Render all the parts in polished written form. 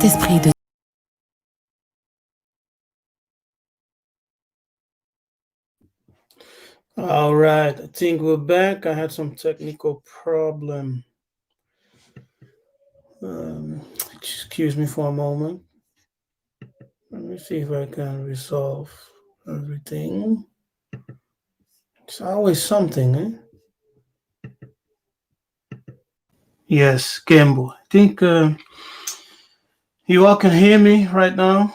Saint-Esprit de All right, I think we're back. I had some technical problem. Excuse me for a moment. Let me see if I can resolve everything. It's always something, eh? Yes, Gambo. I think you all can hear me right now.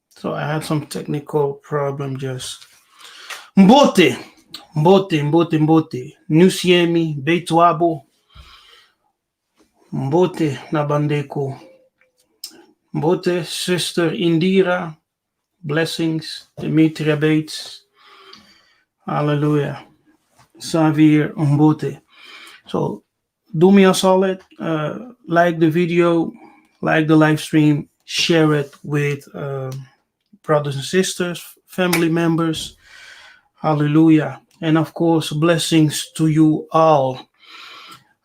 So I had some technical problem just. Mbote, Mbote. Nusiemi, Betuabo, Mbote Nabandeko. Mbote, Sister Indira, blessings, Demetria Bates, hallelujah, Xavier Mbote. So do me a solid, like the video, like the live stream, share it with brothers and sisters, family members, hallelujah. And of course, blessings to you all.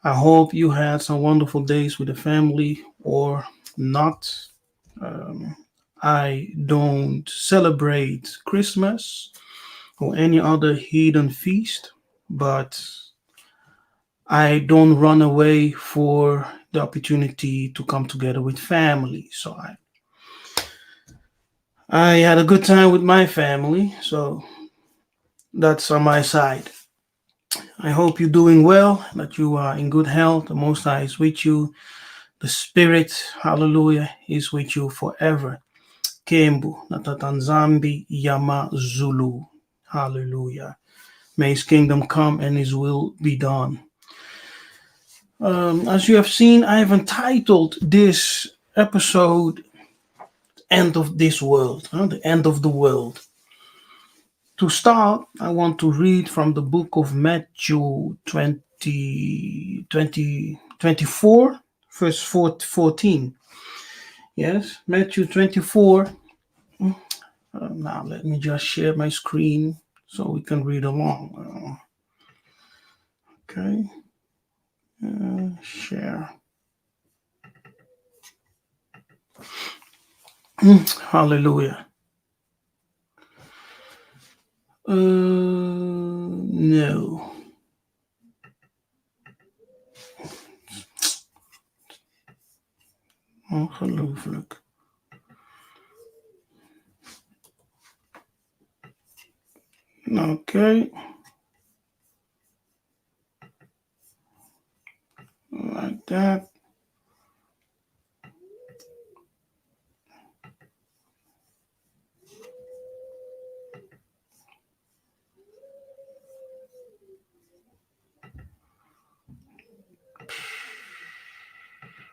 I hope you had some wonderful days with the family or not. Um, I don't celebrate Christmas or any other heathen feast, but I don't run away for the opportunity to come together with family. So I had a good time with my family. So that's on my side. I hope you're doing well, that you are in good health. The Most High is with you. The Spirit, hallelujah, is with you forever. Kembu, Natatanzambi, Yama Zulu. Hallelujah. May his kingdom come and his will be done. As you have seen, I have entitled this episode End of This World, the End of the World. To start, I want to read from the book of Matthew 24, verse 14. Yes, Matthew 24. Now, let me just share my screen so we can read along. Okay. Share. Hallelujah. No. Ongelooflijk. Okay. Like that.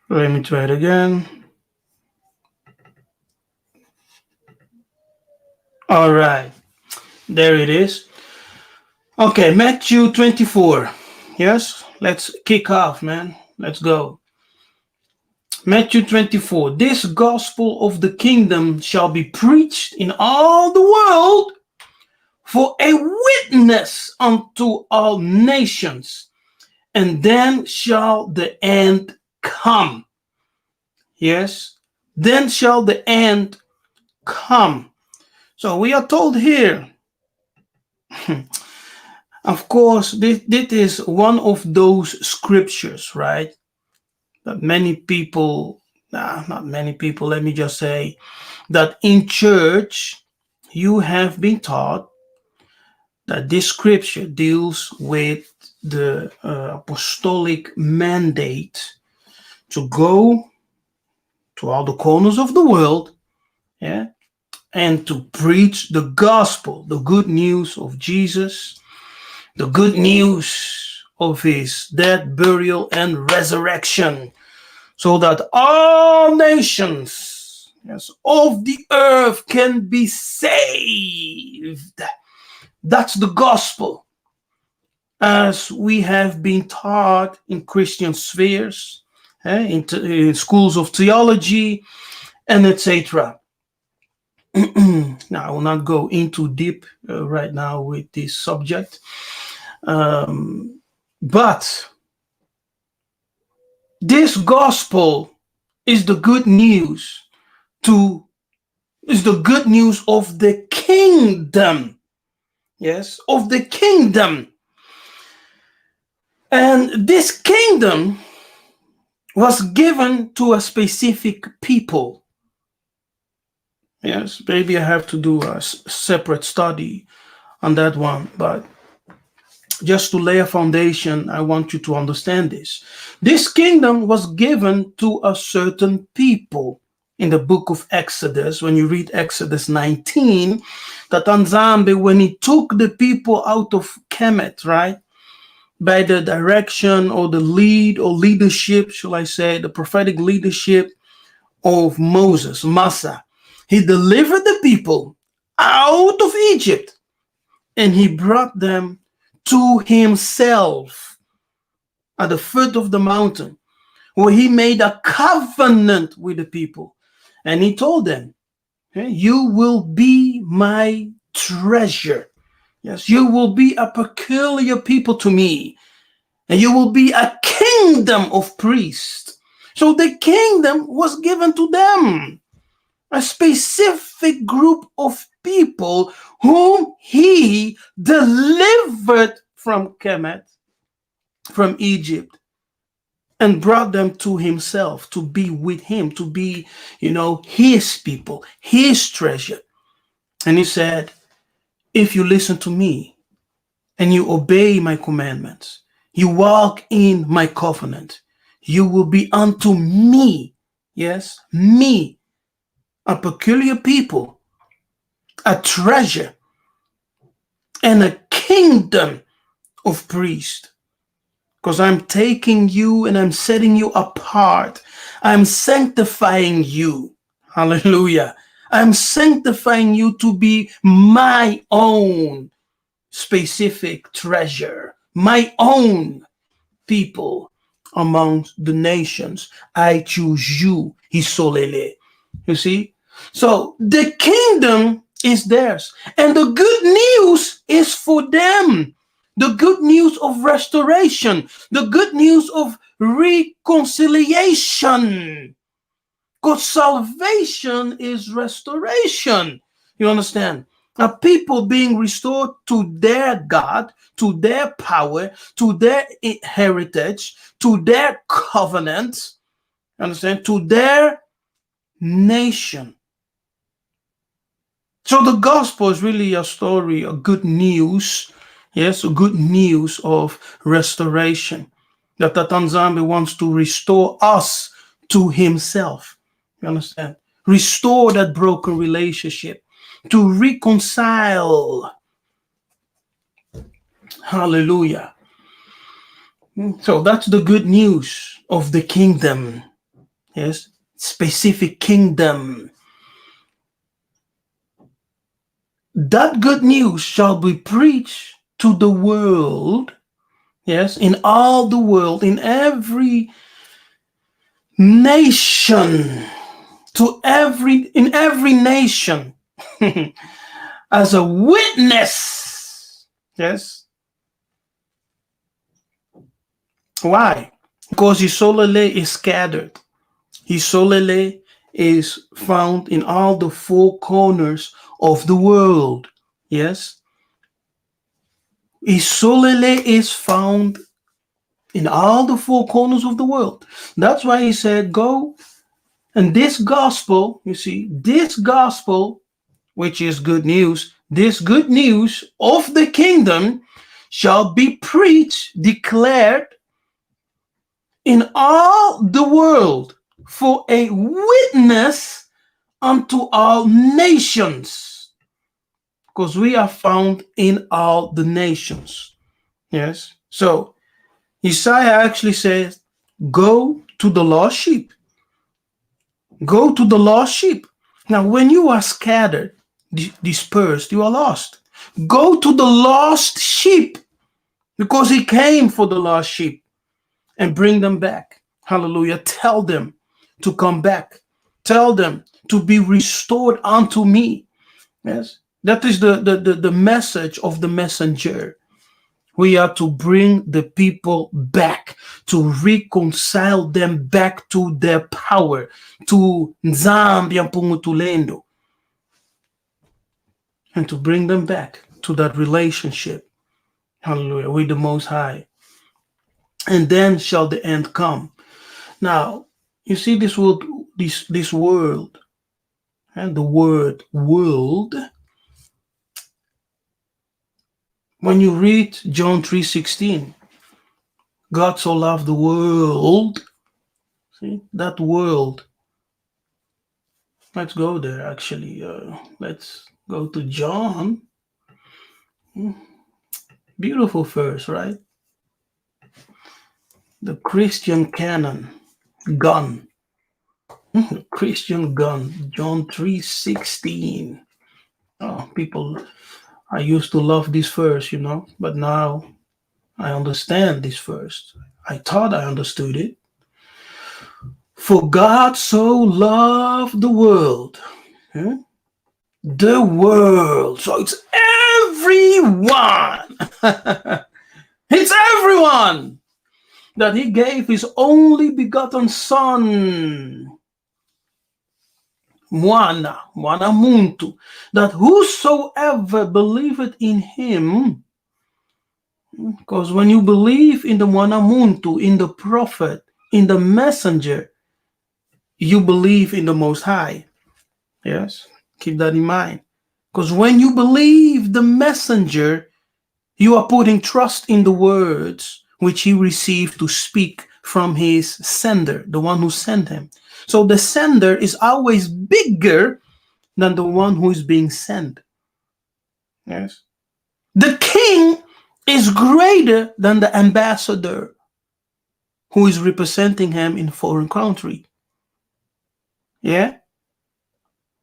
Let me try it again. All right. There it is. Okay, Matthew 24. Yes, let's kick off, man. Let's go. Matthew 24. This gospel of the kingdom shall be preached in all the world for a witness unto all nations, and then shall the end come. Yes, then shall the end come. So we are told here, of course, this is one of those scriptures, right? That many people, not many people, let me just say that in church, you have been taught that this scripture deals with the apostolic mandate to go to all the corners of the world, yeah, and to preach the gospel, the good news of Jesus, the good news of his death, burial, and resurrection, so that all nations, yes, of the earth can be saved. That's the gospel, as we have been taught in Christian spheres, in schools of theology, and etc. Now, I will not go into deep right now with this subject, but this gospel is the good news to is the good news of the kingdom. Yes, of the kingdom. And this kingdom was given to a specific people. Yes, maybe I have to do a separate study on that one, but just to lay a foundation, I want you to understand this. This kingdom was given to a certain people. In the book of Exodus, when you read Exodus 19, that Nzambe, when he took the people out of Kemet, right, by the direction or the lead or leadership, shall I say, the prophetic leadership of Moses, Massa, he delivered the people out of Egypt and he brought them to himself at the foot of the mountain, where he made a covenant with the people. And he told them, you will be my treasure. Yes, you will be a peculiar people to me, and you will be a kingdom of priests. So the kingdom was given to them, a specific group of people whom he delivered from Kemet, from Egypt, and brought them to himself, to be with him, to be, his people, his treasure. And he said, if you listen to me and you obey my commandments, you walk in my covenant, you will be unto me, yes, me, a peculiar people, a treasure, and a kingdom of priests. Because I'm taking you and I'm setting you apart. I'm sanctifying you. Hallelujah. I'm sanctifying you to be my own specific treasure, my own people among the nations. I choose you, Hisolele. You see? So the kingdom is theirs. And the good news is for them. The good news of restoration, the good news of reconciliation. Because salvation is restoration. You understand? A people being restored to their God, to their power, to their heritage, to their covenant. Understand? To their nation. So the gospel is really a story, a good news. Yes, good news of restoration. That Nzambe wants to restore us to himself. You understand? Restore that broken relationship. To reconcile. Hallelujah. So that's the good news of the kingdom. Yes, specific kingdom. That good news shall be preached to the world. Yes, in all the world, in every nation, in every nation, as a witness. Yes. Why? Because Hisolele is scattered. Hisolele is found in all the four corners of the world. Yes. Hisolele is found in all the four corners of the world. That's why he said, go. And this gospel, you see, this gospel, which is good news, this good news of the kingdom shall be preached, declared in all the world for a witness unto all nations. Because we are found in all the nations. Yes. So Isaiah actually says, go to the lost sheep. Go to the lost sheep. Now, when you are scattered, dispersed, you are lost. Go to the lost sheep, because he came for the lost sheep, and bring them back. Hallelujah. Tell them to come back. Tell them to be restored unto me. Yes. That is the message of the messenger. We are to bring the people back, to reconcile them back to their power, to Nzambi Tulendo, and to bring them back to that relationship, hallelujah, with the Most High. And then shall the end come. Now, you see this world, this world, and the word world. When you read John 3:16, God so loved the world. See that world. Let's go there. Actually, let's go to John. Beautiful verse, right? The Christian canon, gun. Christian gun. John 3:16. Oh, people, I used to love this verse, but now I understand this verse. I thought I understood it. For God so loved the world. Huh? The world. So it's everyone. It's everyone that he gave his only begotten son. Mwana muntu, that whosoever believeth in him, because when you believe in the Mwana muntu, in the prophet, in the messenger, you believe in the Most High. Yes, keep that in mind. Because when you believe the messenger, you are putting trust in the words which he received to speak from his sender, the one who sent him. So the sender is always bigger than the one who is being sent. Yes. The king is greater than the ambassador who is representing him in a foreign country. Yeah.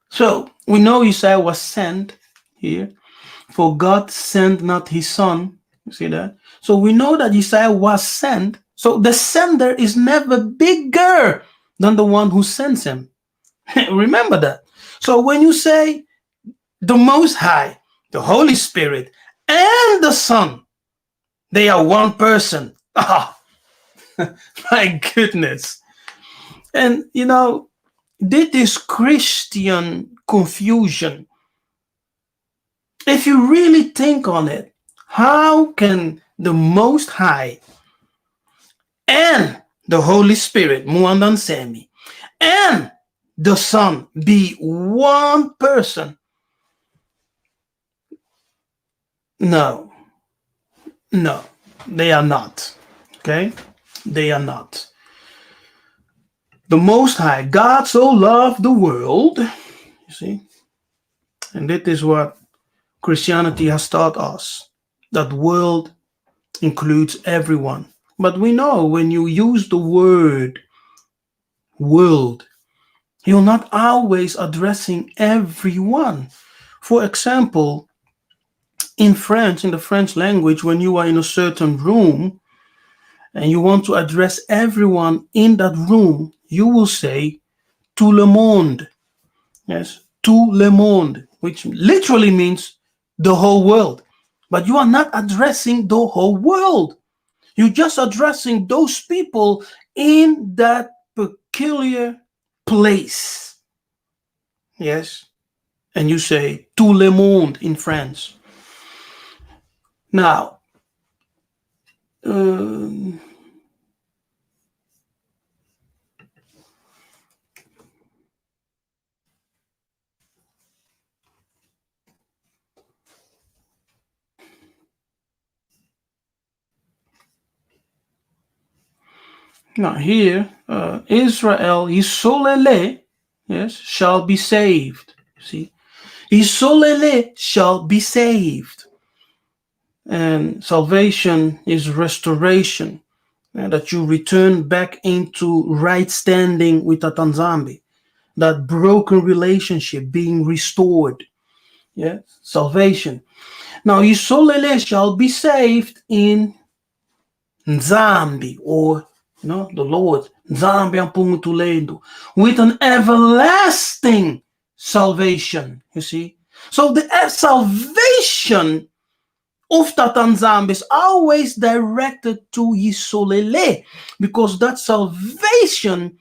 So we know Isaiah was sent here, for God sent not his son. You see that? So we know that Isaiah was sent. So the sender is never bigger than the one who sends him. Remember that. So when you say the Most High, the Holy Spirit, and the Son, they are one person. Ah, my goodness. And this is Christian confusion. If you really think on it, how can the Most High and the Holy Spirit, Muandan Semi, and the Son be one person? No, they are not. Okay? They are not. The Most High, God so loved the world, you see, and that is what Christianity has taught us, that world includes everyone. But we know when you use the word world, you're not always addressing everyone. For example, in French, in the French language, when you are in a certain room and you want to address everyone in that room, you will say tout le monde. Yes, tout le monde, which literally means the whole world. But you are not addressing the whole world. You're just addressing those people in that peculiar place. Yes. And you say tout le monde in France. Now, here, Israel, Isolele, yes, shall be saved. See, Isolele shall be saved. And salvation is restoration, and that you return back into right standing with Atanzambi, that broken relationship being restored. Yeah, salvation. Now, Isolele shall be saved in Nzambi, or the Lord, Nzambi Ampungutulendo, with an everlasting salvation. You see, so the salvation of Tatanzambe is always directed to Yisolele, because that salvation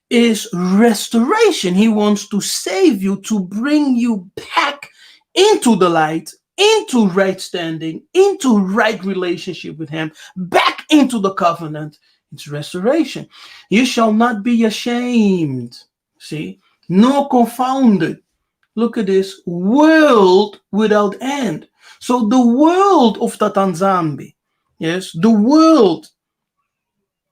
is restoration. He wants to save you, to bring you back into the light, into right standing, into right relationship with him, back into the covenant. It's restoration. You shall not be ashamed. See, nor confounded. Look at this, world without end. So the world of Tatanzambe, yes, the world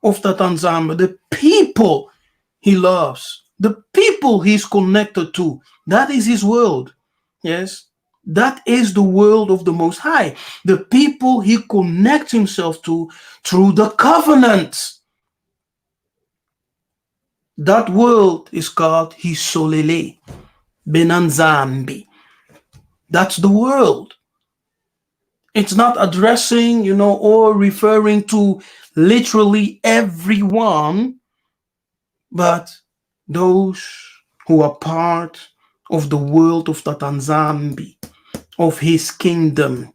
of Tatanzambe, the people he loves, the people he's connected to, that is his world. Yes, that is the world of the Most High, the people he connects himself to through the covenant. That world is called Hisolele, Benanzambi. That's the world. It's not addressing, or referring to literally everyone, but those who are part of the world of Tatanzambi, of his kingdom,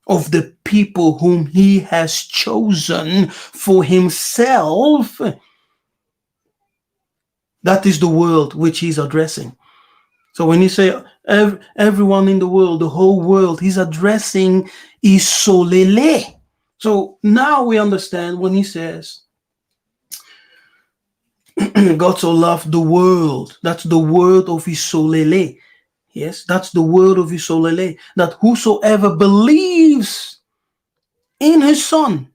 of the people whom he has chosen for himself. That is the world which he's addressing. So when you say everyone in the world, the whole world, he's addressing Isolele. So now we understand when he says, God so loved the world. That's the word of Isolele. Yes, that's the word of Isolele. That whosoever believes in his son,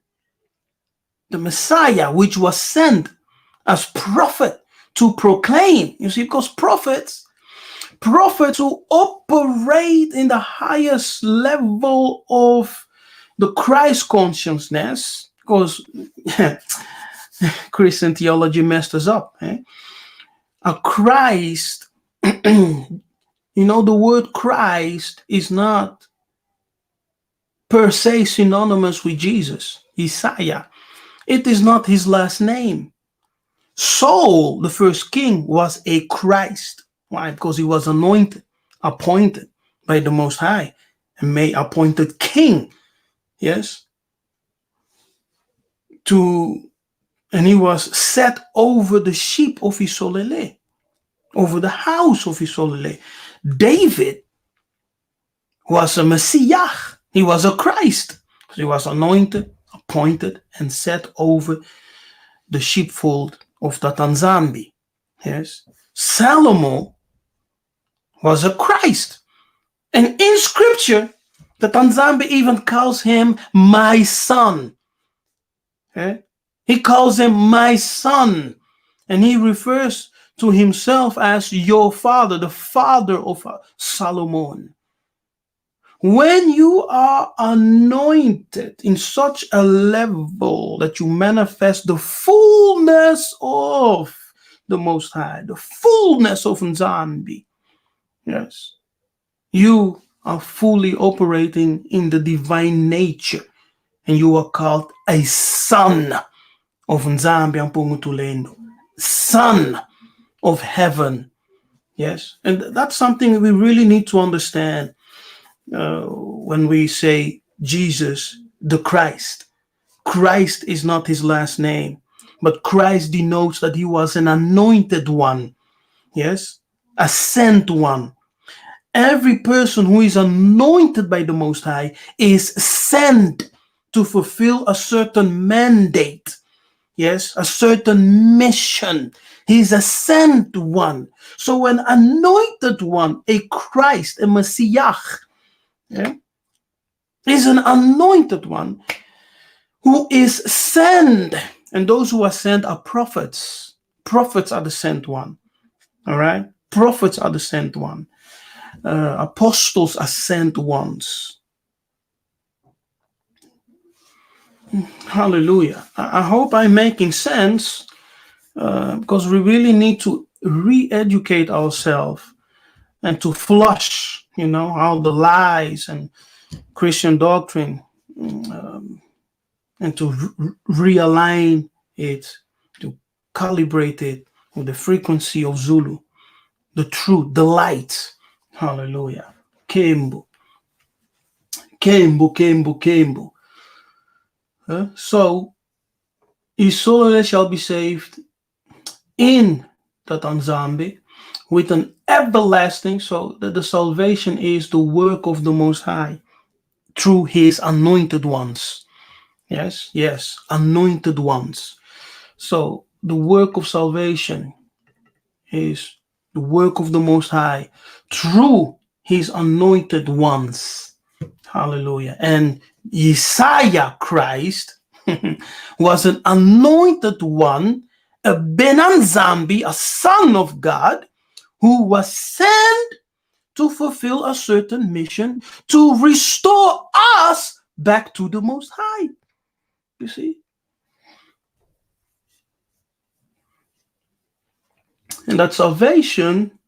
the Messiah, which was sent as prophet to proclaim. You see, because prophets who operate in the highest level of the Christ consciousness, because Christian theology messed us up. A Christ, the word Christ is not per se synonymous with Jesus, Isaiah. It is not his last name. Saul, the first king, was a Christ. Why? Because he was anointed, appointed by the Most High, and made appointed king. Yes. And he was set over the sheep of Isolele, over the house of Isolele. David was a Messiah. He was a Christ. He was anointed, appointed, and set over the sheepfold of Tatanzambi. Yes. Solomon was a Christ. And in scripture, Tatanzambi even calls him my son. He calls him my son. And he refers to himself as your father, the father of Solomon. When you are anointed in such a level that you manifest the fullness of the Most High, the fullness of Nzambi, yes, you are fully operating in the divine nature, and you are called a son of Nzambi Ampungutulendo, son of heaven. Yes, and that's something we really need to understand. When we say Jesus, the Christ. Christ is not his last name, but Christ denotes that he was an anointed one. Yes, a sent one. Every person who is anointed by the Most High is sent to fulfill a certain mandate. Yes, a certain mission. He's a sent one. So an anointed one, a Christ, a Messiah, is an anointed one who is sent. And those who are sent are prophets. Prophets are the sent one. All right? Prophets are the sent one. Apostles are sent ones. Hallelujah. I hope I'm making sense, because we really need to re-educate ourselves and to flush, all the lies and Christian doctrine, and to realign it, to calibrate it with the frequency of Zulu, the truth, the light. Hallelujah. Kembu. Kembo, Kembo, Kembo. So, his soul shall be saved in that Anzambi with an everlasting, so that the salvation is the work of the Most High through his anointed ones. Yes, yes, anointed ones. So the work of salvation is the work of the Most High through his anointed ones. Hallelujah. And Yeshua Christ was an anointed one, a Benanzambi, a son of God, who was sent to fulfill a certain mission to restore us back to the Most High. You see? And that salvation,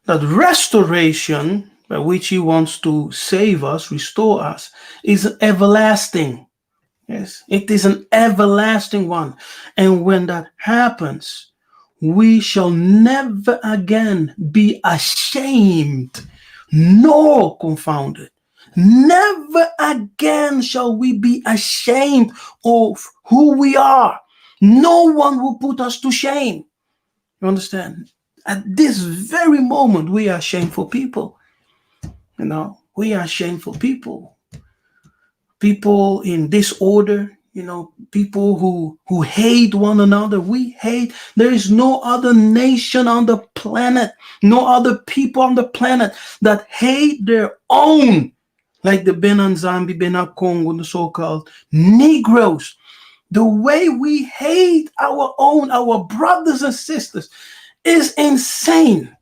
that restoration by which he wants to save us, restore us, is everlasting. Yes, it is an everlasting one. And when that happens, we shall never again be ashamed nor confounded. Never again shall we be ashamed of who we are. No one will put us to shame. You understand? At this very moment, we are shameful people. You know, we are shameful people. People in disorder, people who hate one another. We hate. There is no other nation on the planet, no other people on the planet that hate their own, like the Benanzambi, Benakongo, the so-called Negroes. The way we hate our own, our brothers and sisters, is insane.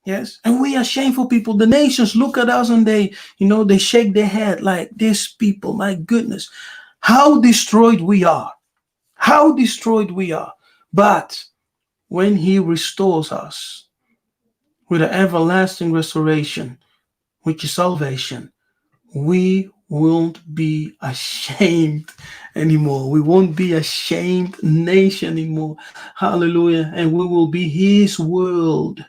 Yes, and we are shameful people. The nations look at us and they shake their head like, these people, my goodness, how destroyed we are. How destroyed we are. But when he restores us with an everlasting restoration, which is salvation, we won't be ashamed anymore. We won't be a shamed nation anymore. Hallelujah. And we will be his world.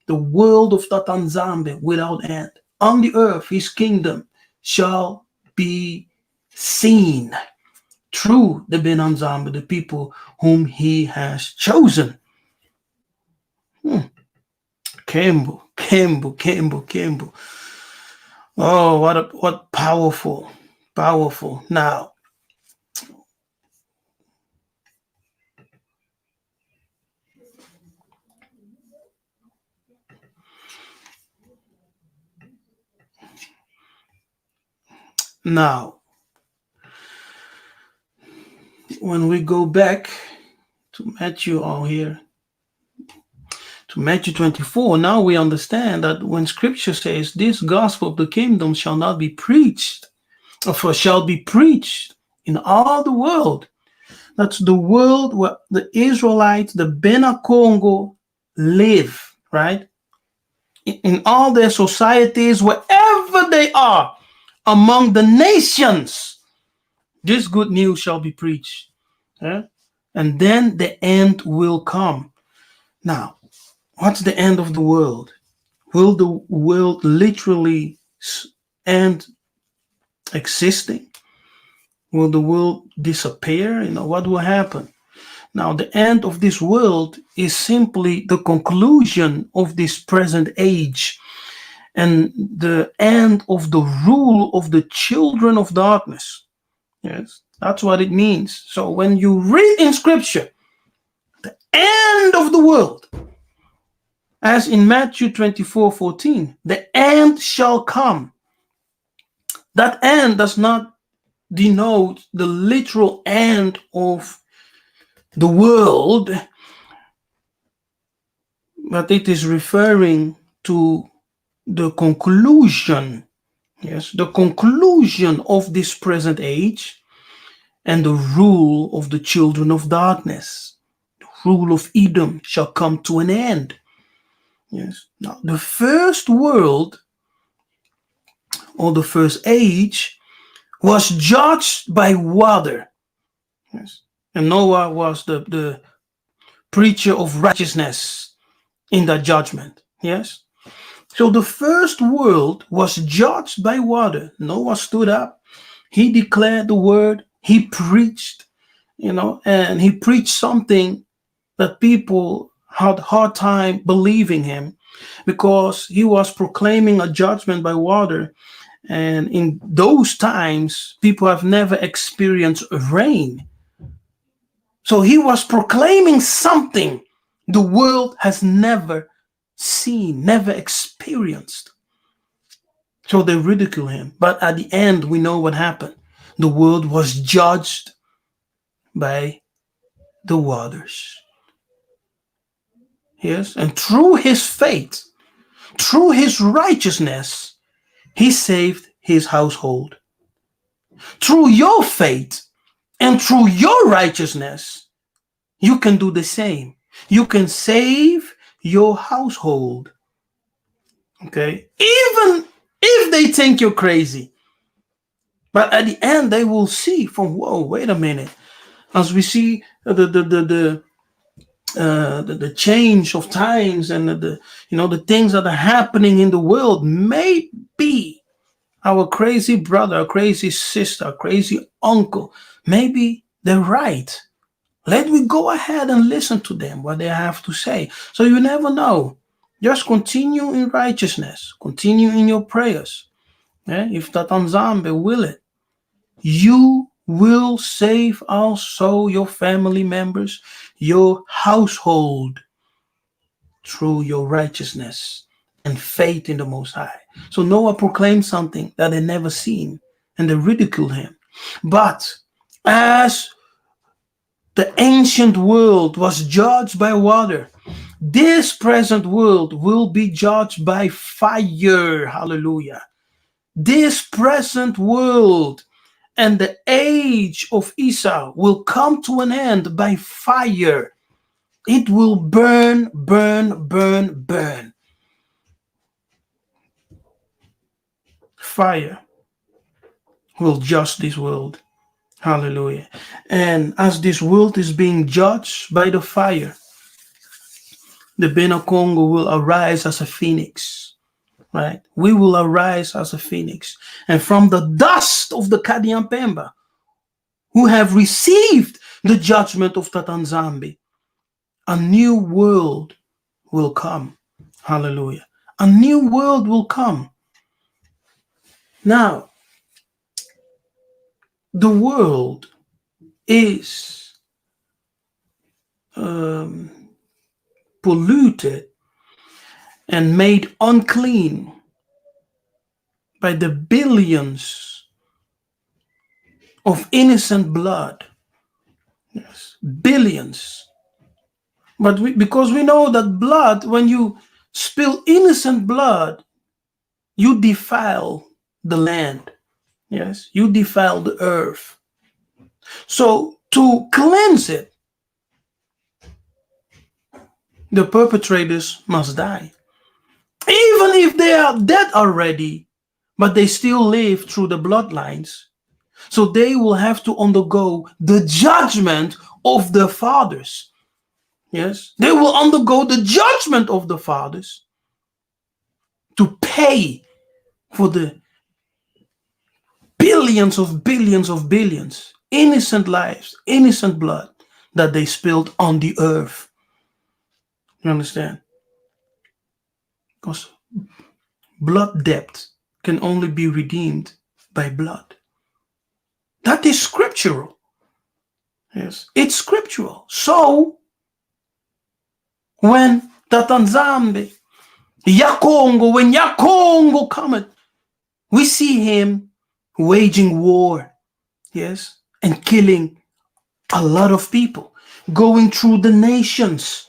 The world of Tatanzambe without end. On the earth, his kingdom shall be seen through the Benanzambe, the people whom he has chosen. Kembo, Kembo, Kembo, Kembo. Oh, what powerful, powerful. Now, when we go back to Matthew on here, to Matthew 24, now we understand that when scripture says this gospel of the kingdom shall not be preached, or shall be preached in all the world. That's the world where the Israelites, the Bena Congo, live, right? In all their societies, wherever they are, among the nations, this good news shall be preached. Yeah? And then the end will come. Now, what's the end of the world? Will the world literally end existing? Will the world disappear? What will happen? Now, the end of this world is simply the conclusion of this present age and the end of the rule of the children of darkness. Yes, that's what it means. So when you read in scripture, the end of the world, as in Matthew 24:14, the end shall come. That end does not denote the literal end of the world, but it is referring to the conclusion, yes, the conclusion of this present age and the rule of the children of darkness. The rule of Edom shall come to an end. Yes. Now, the first world or the first age was judged by water. Yes. And Noah was the preacher of righteousness in that judgment. Yes. So the first world was judged by water. Noah stood up, he declared the word, he preached, and he preached something that people had hard time believing him, because he was proclaiming a judgment by water. And in those times, people have never experienced rain. So he was proclaiming something the world has never seen, never experienced. So they ridicule him. But at the end, we know what happened. The world was judged by the waters. Yes. And through his faith, through his righteousness, he saved his household. Through your faith and through your righteousness, you can do the same. You can save your household. Okay? Even if they think you're crazy. But at the end, they will see from, whoa, wait a minute. As we see the change of times and the things that are happening in the world, maybe our crazy brother, crazy sister, crazy uncle, maybe they're right. Let me go ahead and listen to them, what they have to say. So you never know. Just continue in righteousness. Continue in your prayers. If Tatanzambe will it, you will save also your family members, your household, through your righteousness and faith in the Most High. So Noah proclaimed something that they never seen, and they ridiculed him. But as the ancient world was judged by water, this present world will be judged by fire. Hallelujah. This present world and the age of Esau will come to an end by fire. It will burn, burn, burn, burn. Fire will judge this world. Hallelujah. And as this world is being judged by the fire, the Bena Congo will arise as a phoenix. Right? We will arise as a phoenix. And from the dust of the Kadiampemba, who have received the judgment of Tatanzambi, a new world will come. Hallelujah. A new world will come. Now, the world is polluted and made unclean by the billions of innocent blood. Yes, billions. But because we know that blood, when you spill innocent blood, you defile the land. Yes, you defile the earth. So to cleanse it, the perpetrators must die. Even if they are dead already, but they still live through the bloodlines. So they will have to undergo the judgment of the fathers. Yes, they will undergo the judgment of the fathers to pay for the billions of billions of billions, innocent lives, innocent blood that they spilled on the earth. You understand? Because blood debt can only be redeemed by blood. That is scriptural. Yes, it's scriptural. So, when Tatanzambe, Yakongo, when Yakongo cometh, we see him waging war, yes, and killing a lot of people, going through the nations,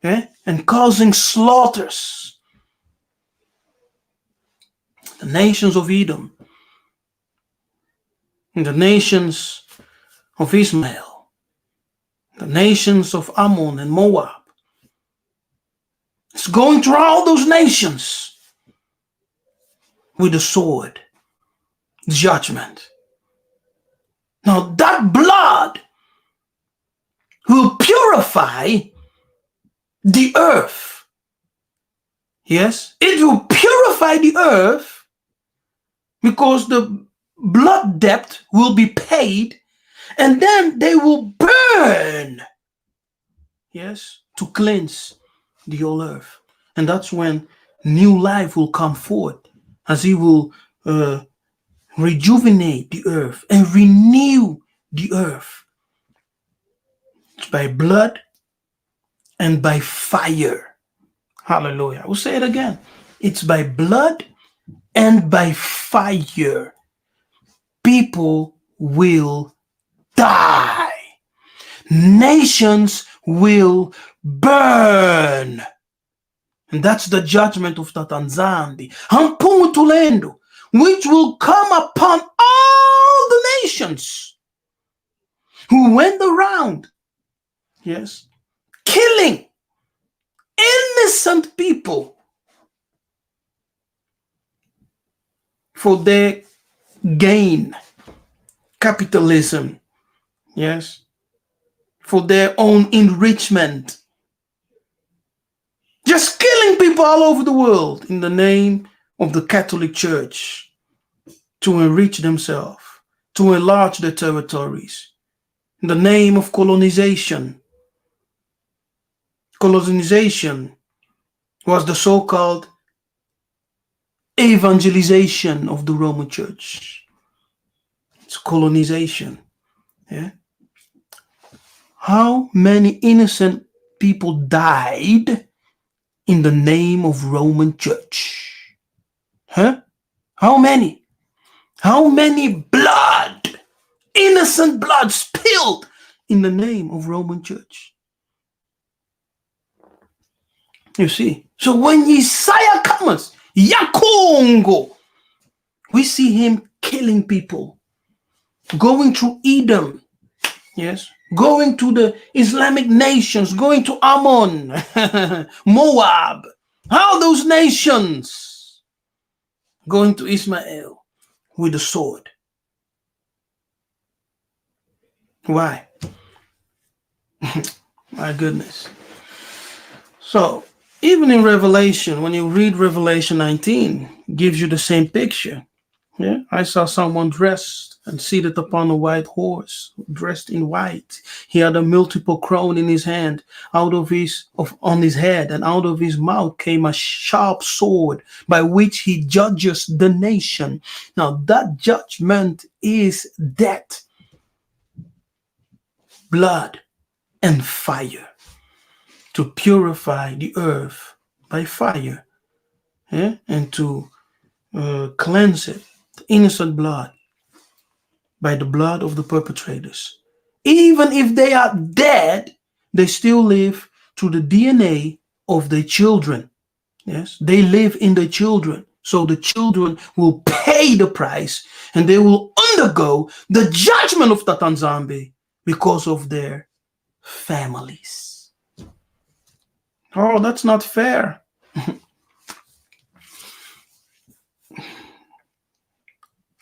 and causing slaughters. The nations of Edom, and the nations of Ishmael, the nations of Ammon and Moab. It's going through all those nations with the sword, judgment. Now that blood will purify the earth. Yes, it will purify the earth because the blood debt will be paid, and then they will burn, yes, to cleanse the whole earth. And that's when new life will come forth, as he will rejuvenate the earth and renew the earth. It's by blood and by fire. Hallelujah. We'll say it again. It's by blood and by fire. People will die. Nations will burn. And that's the judgment of Tatanzambi. Hampungutulendo, which will come upon all the nations who went around, yes, killing innocent people for their gain, capitalism, yes, for their own enrichment. Just killing people all over the world in the name of the Catholic Church to enrich themselves, to enlarge their territories, in the name of colonization. Colonization was the so-called evangelization of the Roman Church. It's colonization. Yeah? How many innocent people died in the name of Roman Church? Huh? How many? How many blood, innocent blood spilled in the name of Roman Church? You see, so when Isaiah comes, Yakongo, we see him killing people, going through Edom, yes, going to the Islamic nations, going to Ammon, Moab, all those nations, going to Ismail with the sword. Why? My goodness. So, even in Revelation, when you read Revelation 19, it gives you the same picture. Yeah, I saw someone dressed and seated upon a white horse, dressed in white. He had a multiple crown in his hand, on his head, and out of his mouth came a sharp sword by which he judges the nation. Now that judgment is death, blood, and fire, to purify the earth by fire, yeah? And to cleanse it, the innocent blood, by the blood of the perpetrators. Even if they are dead, they still live through the DNA of their children. Yes, they live in their children. So the children will pay the price and they will undergo the judgment of Tatanzambe because of their families. Oh, that's not fair.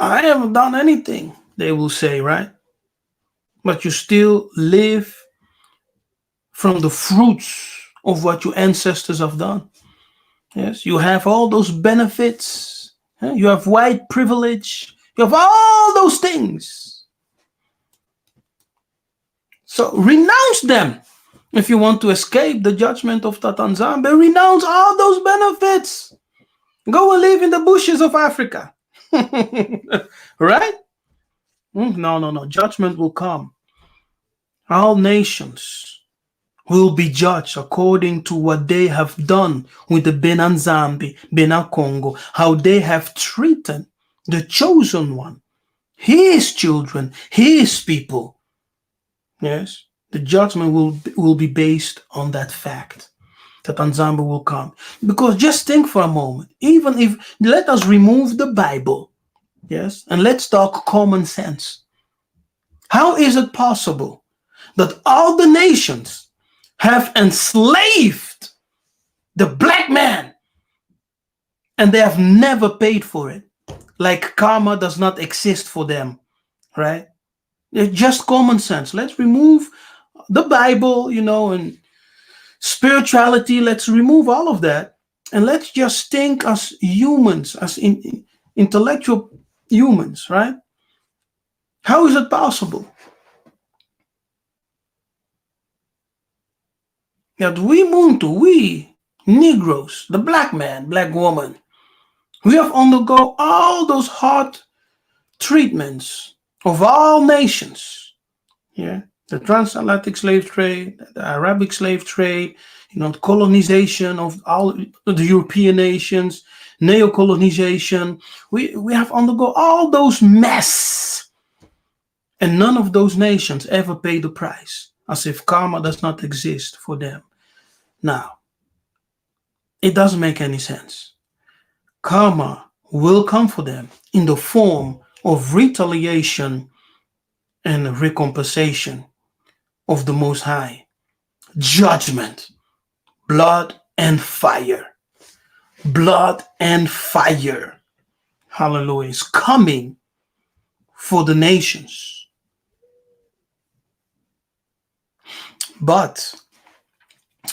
I haven't done anything, they will say, right? But you still live from the fruits of what your ancestors have done. Yes, you have all those benefits. You have white privilege. You have all those things. So renounce them. If you want to escape the judgment of Tatanzambe, renounce all those benefits. Go and live in the bushes of Africa. Right? No. Judgment will come. All nations will be judged according to what they have done with the Benanzambi, Benakongo, how they have treated the chosen one, his children, his people. Yes, the judgment will be based on that fact that Nzambe will come. Because just think for a moment, even if, let us remove the Bible, yes, and let's talk common sense. How is it possible that all the nations have enslaved the black man and they have never paid for it? Like karma does not exist for them, right? It's just common sense. Let's remove the Bible, and spirituality. Let's remove all of that And let's just think as humans, as intellectual humans, right? How is it possible that we Negroes, the black man, black woman, we have undergone all those hard treatments of all nations? Yeah, the transatlantic slave trade, the Arabic slave trade, the colonization of all the European nations, neo-colonization. We have undergone all those mess, and none of those nations ever pay the price, as if karma does not exist for them. Now, it doesn't make any sense. Karma will come for them in the form of retaliation and recompensation of the Most High. Judgment, blood and fire. Blood and fire. Hallelujah. Is coming for the nations. But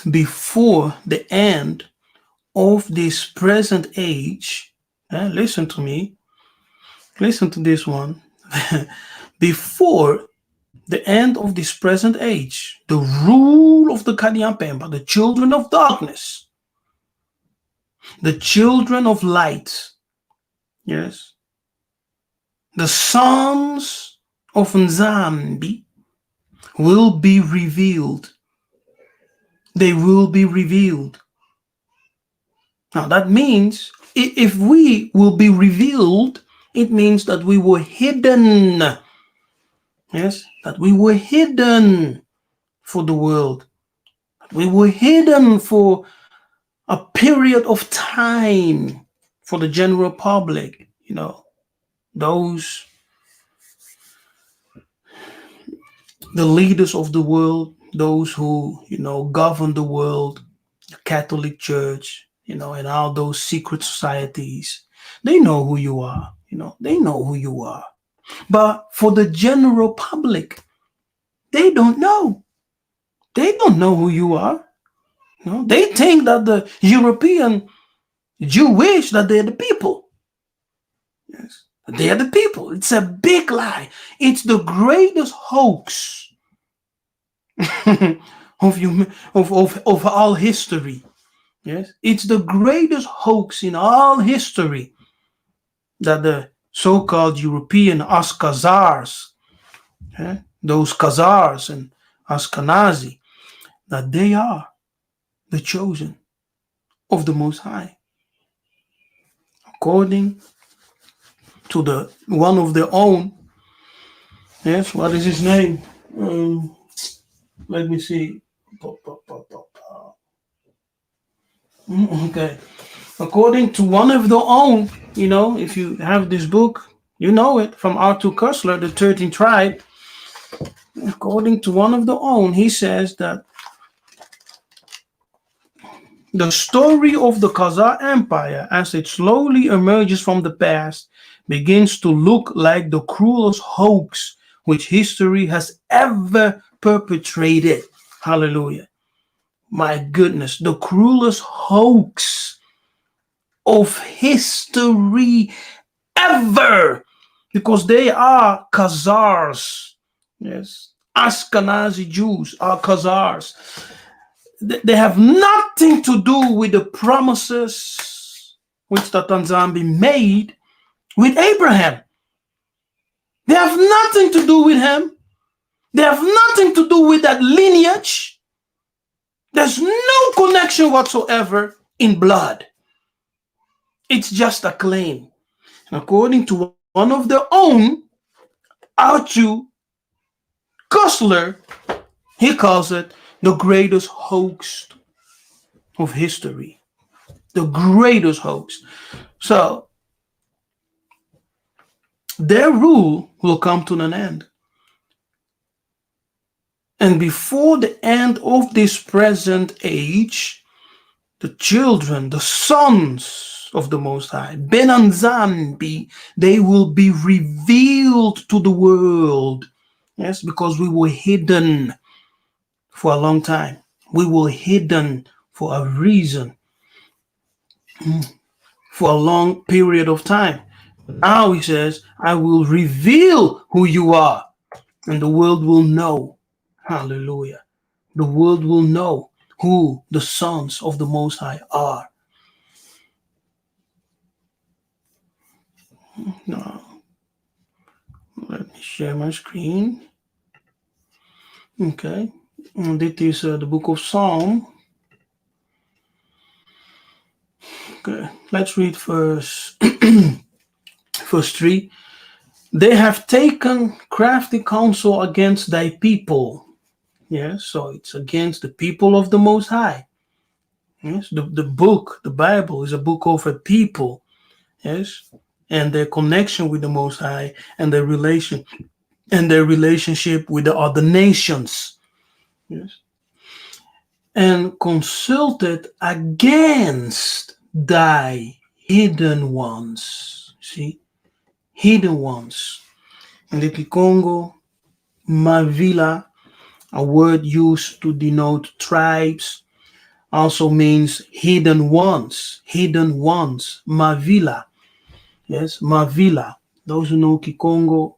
before the end of this present age, listen to me, listen to this one. Before the end of this present age, the rule of the Kadiampemba, the children of darkness, the children of light, yes, the sons of Nzambi will be revealed. They will be revealed. Now that means if we will be revealed, it means that we were hidden. Yes, that we were hidden for the world. We were hidden for a period of time for the general public, those, the leaders of the world, those who, govern the world, the Catholic Church, and all those secret societies. They know who you are, they know who you are. But for the general public, they don't know. They don't know who you are. They think that the European Jewish, that they're the people. Yes, they are the people. It's a big lie. It's the greatest hoax of all history. Yes, it's the greatest hoax in all history that the so-called European Ashkenazis, those Khazars and Ashkenazi, that they are the chosen of the Most High, according to the one of their own. Yes, what is his name? Let me see. Okay, according to one of their own, if you have this book, you know it, from Arthur Koestler, the 13th Tribe. According to one of their own, he says that the story of the Khazar Empire, as it slowly emerges from the past, begins to look like the cruelest hoax which history has ever perpetrated. Hallelujah. My goodness, the cruelest hoax of history ever, because they are Khazars. Yes, Ashkenazi Jews are Khazars. They have nothing to do with the promises which the Nzambi made with Abraham. They have nothing to do with him. They have nothing to do with that lineage. There's no connection whatsoever in blood. It's just a claim. And according to one of their own, Arthur Koestler, he calls it the greatest hoax of history. The greatest hoax. So, their rule will come to an end. And before the end of this present age, the children, the sons of the Most High, Ben Nzambi, they will be revealed to the world. Yes, because we were hidden for a long time. We were hidden for a reason. for a long period of time. Now he says, I will reveal who you are, and the world will know. Hallelujah. The world will know who the sons of the Most High are. Now, let me share my screen. Okay. And this is the book of Psalm. Okay. Let's read verse 3. They have taken crafty counsel against thy people. Yes, so it's against the people of the Most High. Yes, the book, the Bible, is a book of a people. Yes, and their connection with the Most High and their relationship with the other nations. Yes, and consulted against thy hidden ones. See, hidden ones. In the Kikongo, Mavila, a word used to denote tribes, also means hidden ones. Hidden ones. Mavila. Yes, Mavila. Those who know Kikongo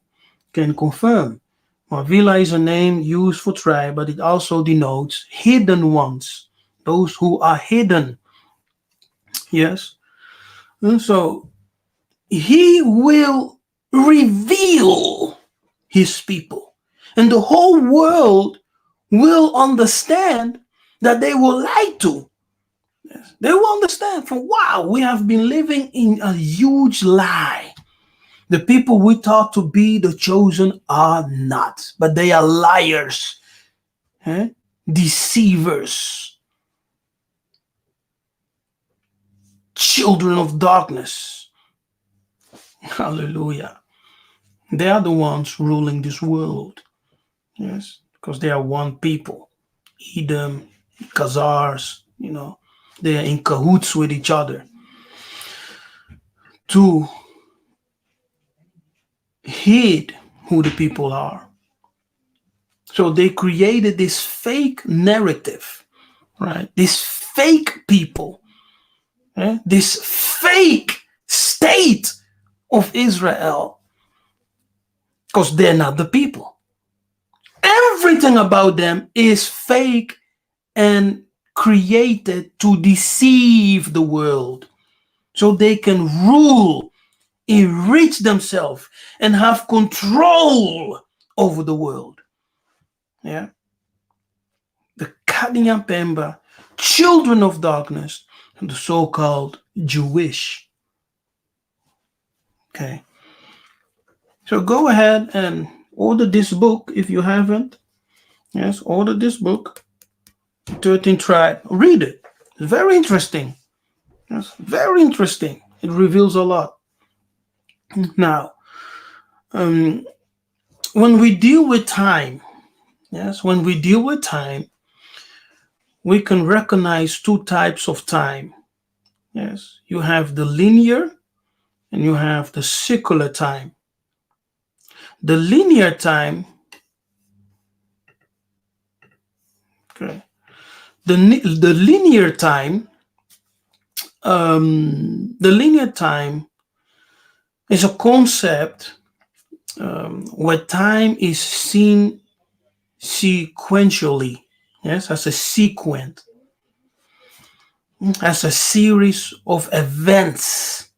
can confirm. Mavila is a name used for tribe, but it also denotes hidden ones. Those who are hidden. Yes. And so he will reveal his people. And the whole world will understand that they were lied to. Yes. They will understand from, wow, we have been living in a huge lie. The people we thought to be the chosen are not, but they are liars, deceivers, children of darkness. Hallelujah. They are the ones ruling this world. Yes, because they are one people. Edom, Khazars, they are in cahoots with each other to hide who the people are. So they created this fake narrative, right? This fake people, this fake state of Israel, because they're not the people. Everything about them is fake and created to deceive the world so they can rule, enrich themselves, and have control over the world. Yeah. The Kadian Pemba, children of darkness, and the so-called Jewish. Okay. So go ahead and order this book if you haven't. Yes, order this book, 13 Tribe. Read it. It's very interesting. Yes, very interesting. It reveals a lot. Now, when we deal with time, yes, when we deal with time, we can recognize two types of time. Yes, you have the linear and you have the secular time. The linear time, okay, the linear time, is a concept where time is seen sequentially, yes, as a sequence, as a series of events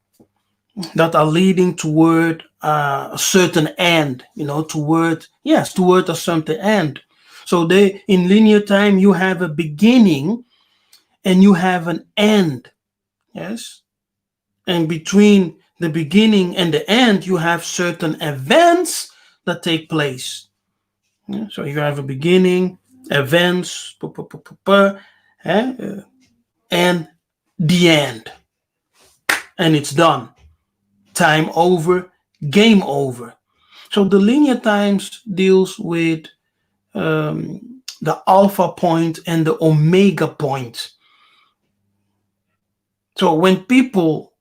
that are leading toward a certain end, toward a certain end. So in linear time, you have a beginning and you have an end. Yes. And between the beginning and the end, you have certain events that take place. Yeah? So you have a beginning, events, and the end. And it's done. Time over, game over. So the linear times deals with the alpha point and the omega point. So when people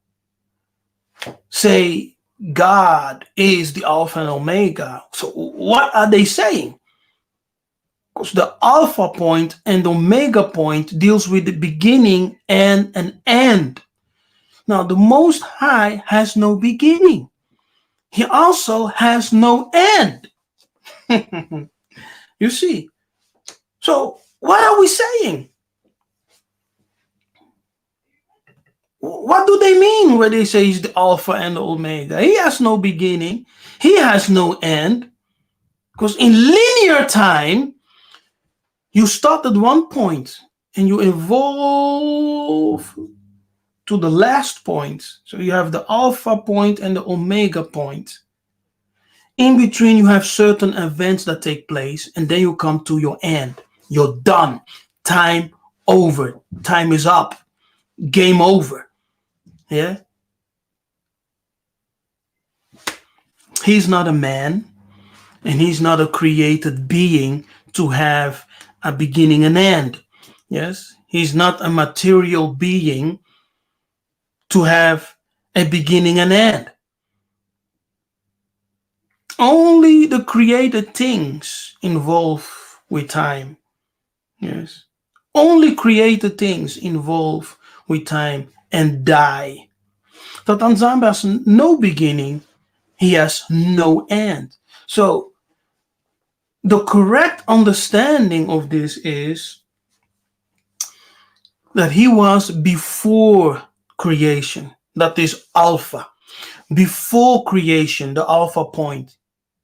say God is the alpha and omega, so what are they saying? Because the alpha point and omega point deals with the beginning and an end. Now, the Most High has no beginning. He also has no end. You see? So, what are we saying? What do they mean when they say he's the Alpha and the Omega? He has no beginning. He has no end. Because in linear time, you start at one point and you evolve to the last point. So you have the Alpha point and the Omega point. In between, you have certain events that take place, and then you come to your end. You're done. Time over. Time is up. Game over. Yeah. He's not a man, and he's not a created being to have a beginning and end. Yes. He's not a material being to have a beginning and end. Only the created things involve with time. Yes. Only created things involve with time and die. Dat Nzambe has no beginning, he has no end. So the correct understanding of this is that he was before creation. That is Alpha. Before creation, the Alpha point,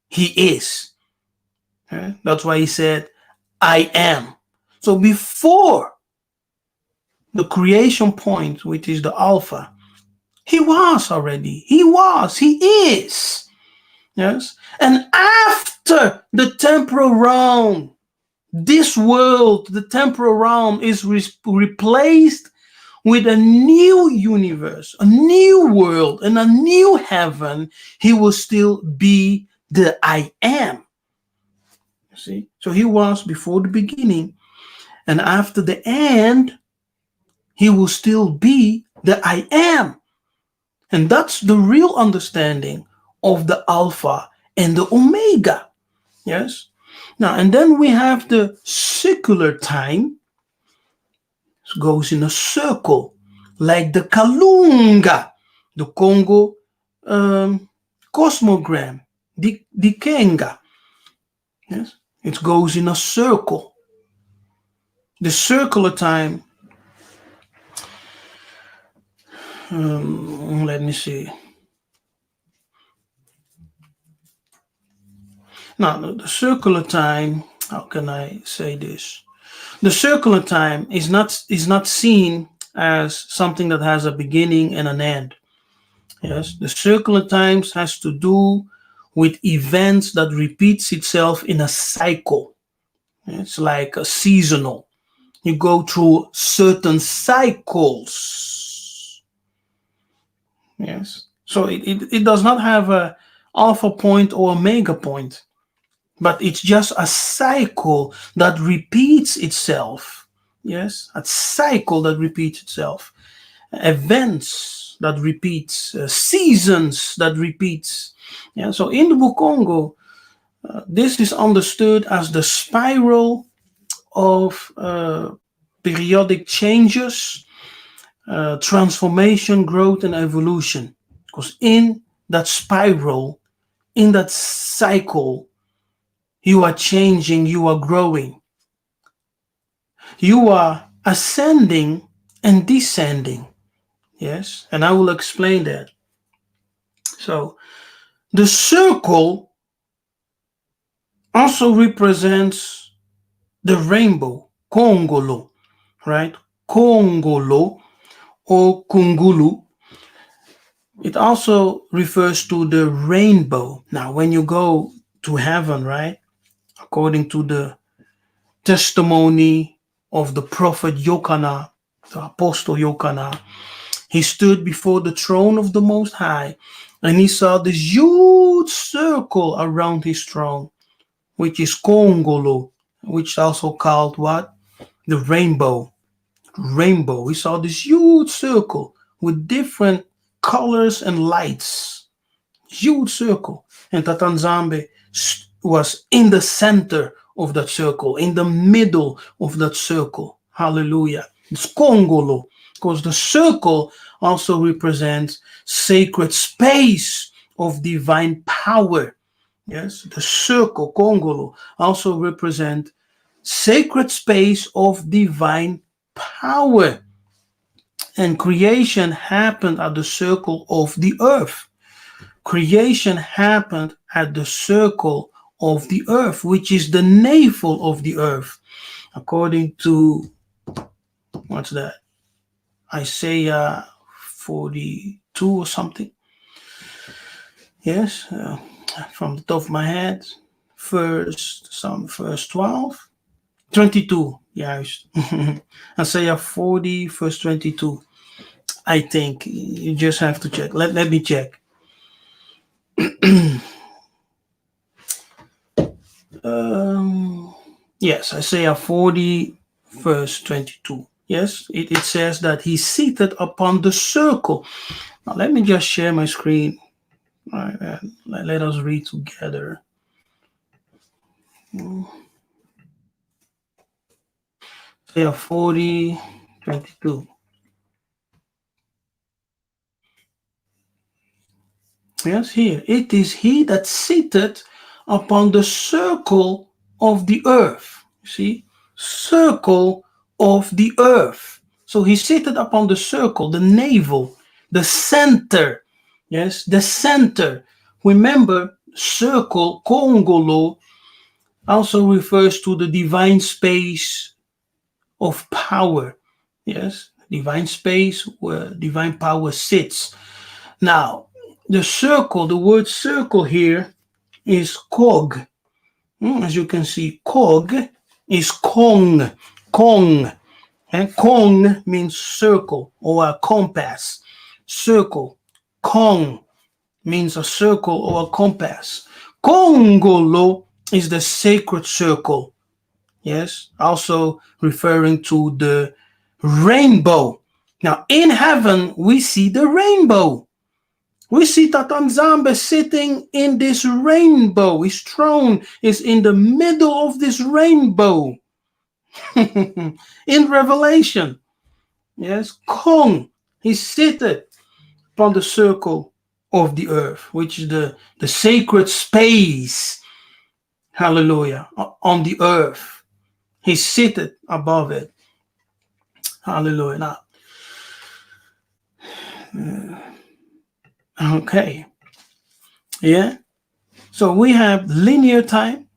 he is. Okay? That's why he said, I am. So before the creation point, which is the Alpha, he was already. He was. He is. Yes. And after the temporal realm, this world, the temporal realm, is replaced with a new universe, a new world, and a new heaven, he will still be the I am. You see? So he was before the beginning, and after the end, he will still be the I am. And that's the real understanding of the Alpha and the Omega. Yes? Now, and then we have the secular time. It goes in a circle, like the Kalunga, the Congo cosmogram, the Kenga. Yes? It goes in a circle. The circular time, let me see. Now, the circular time, how can I say this? The circular time is not seen as something that has a beginning and an end. Yes, the circular times has to do with events that repeats itself in a cycle. It's like a seasonal. You go through certain cycles. Yes. So it does not have a alpha point or omega point, but it's just a cycle that repeats itself. Yes, a cycle that repeats itself. Events that repeats, seasons that repeats. Yeah. So in the Bukongo, this is understood as the spiral of periodic changes, transformation, growth, and evolution. Because in that spiral, in that cycle, you are changing, you are growing. You are ascending and descending. Yes, and I will explain that. So the circle also represents the rainbow, Kongolo, right? Kongolo or Kungulu. It also refers to the rainbow. Now, when you go to heaven, right? According to the testimony of the prophet Yokana, the apostle Yokana, he stood before the throne of the Most High, and he saw this huge circle around his throne, which is Kongolo, which is also called what? The rainbow. Rainbow. He saw this huge circle with different colors and lights. Huge circle. And Tata Nzambe was in the center of that circle, in the middle of that circle. Hallelujah. It's Congolo, because the circle also represents sacred space of divine power. Yes, the circle, Congolo, also represent sacred space of divine power. And creation happened at the circle of the earth. Creation happened at the circle of the earth, which is the navel of the earth, according to what's that? Isaiah 42 or something. Yes, from the top of my head, verse 12, 22. Juist. Isaiah 40, verse 22. I think you just have to check. Let me check. Yes, Isaiah 40, verse 22. Yes, it says that he's seated upon the circle. Now, let me just share my screen. All right, let us read together. Isaiah 40, 22. Yes, here. It is he that sitteth upon the circle of the earth. See? Circle of the earth. So he sitteth upon the circle, the navel, the center. Yes, the center. Remember, circle, Congolo, also refers to the divine space of power. Yes, divine space where divine power sits. Now, the circle, the word circle here is cog. As you can see, cog is kong. Kong. And kong means circle or a compass. Circle. Kong means a circle or a compass. Congolo is the sacred circle. Yes, also referring to the rainbow. Now, in heaven, we see the rainbow. We see Tatanzambe sitting in this rainbow. His throne is in the middle of this rainbow. In Revelation, yes, Kong, he's seated upon the circle of the earth, which is the sacred space, hallelujah, on the earth. He's seated above it. Hallelujah. Now, okay. Yeah. So we have linear time,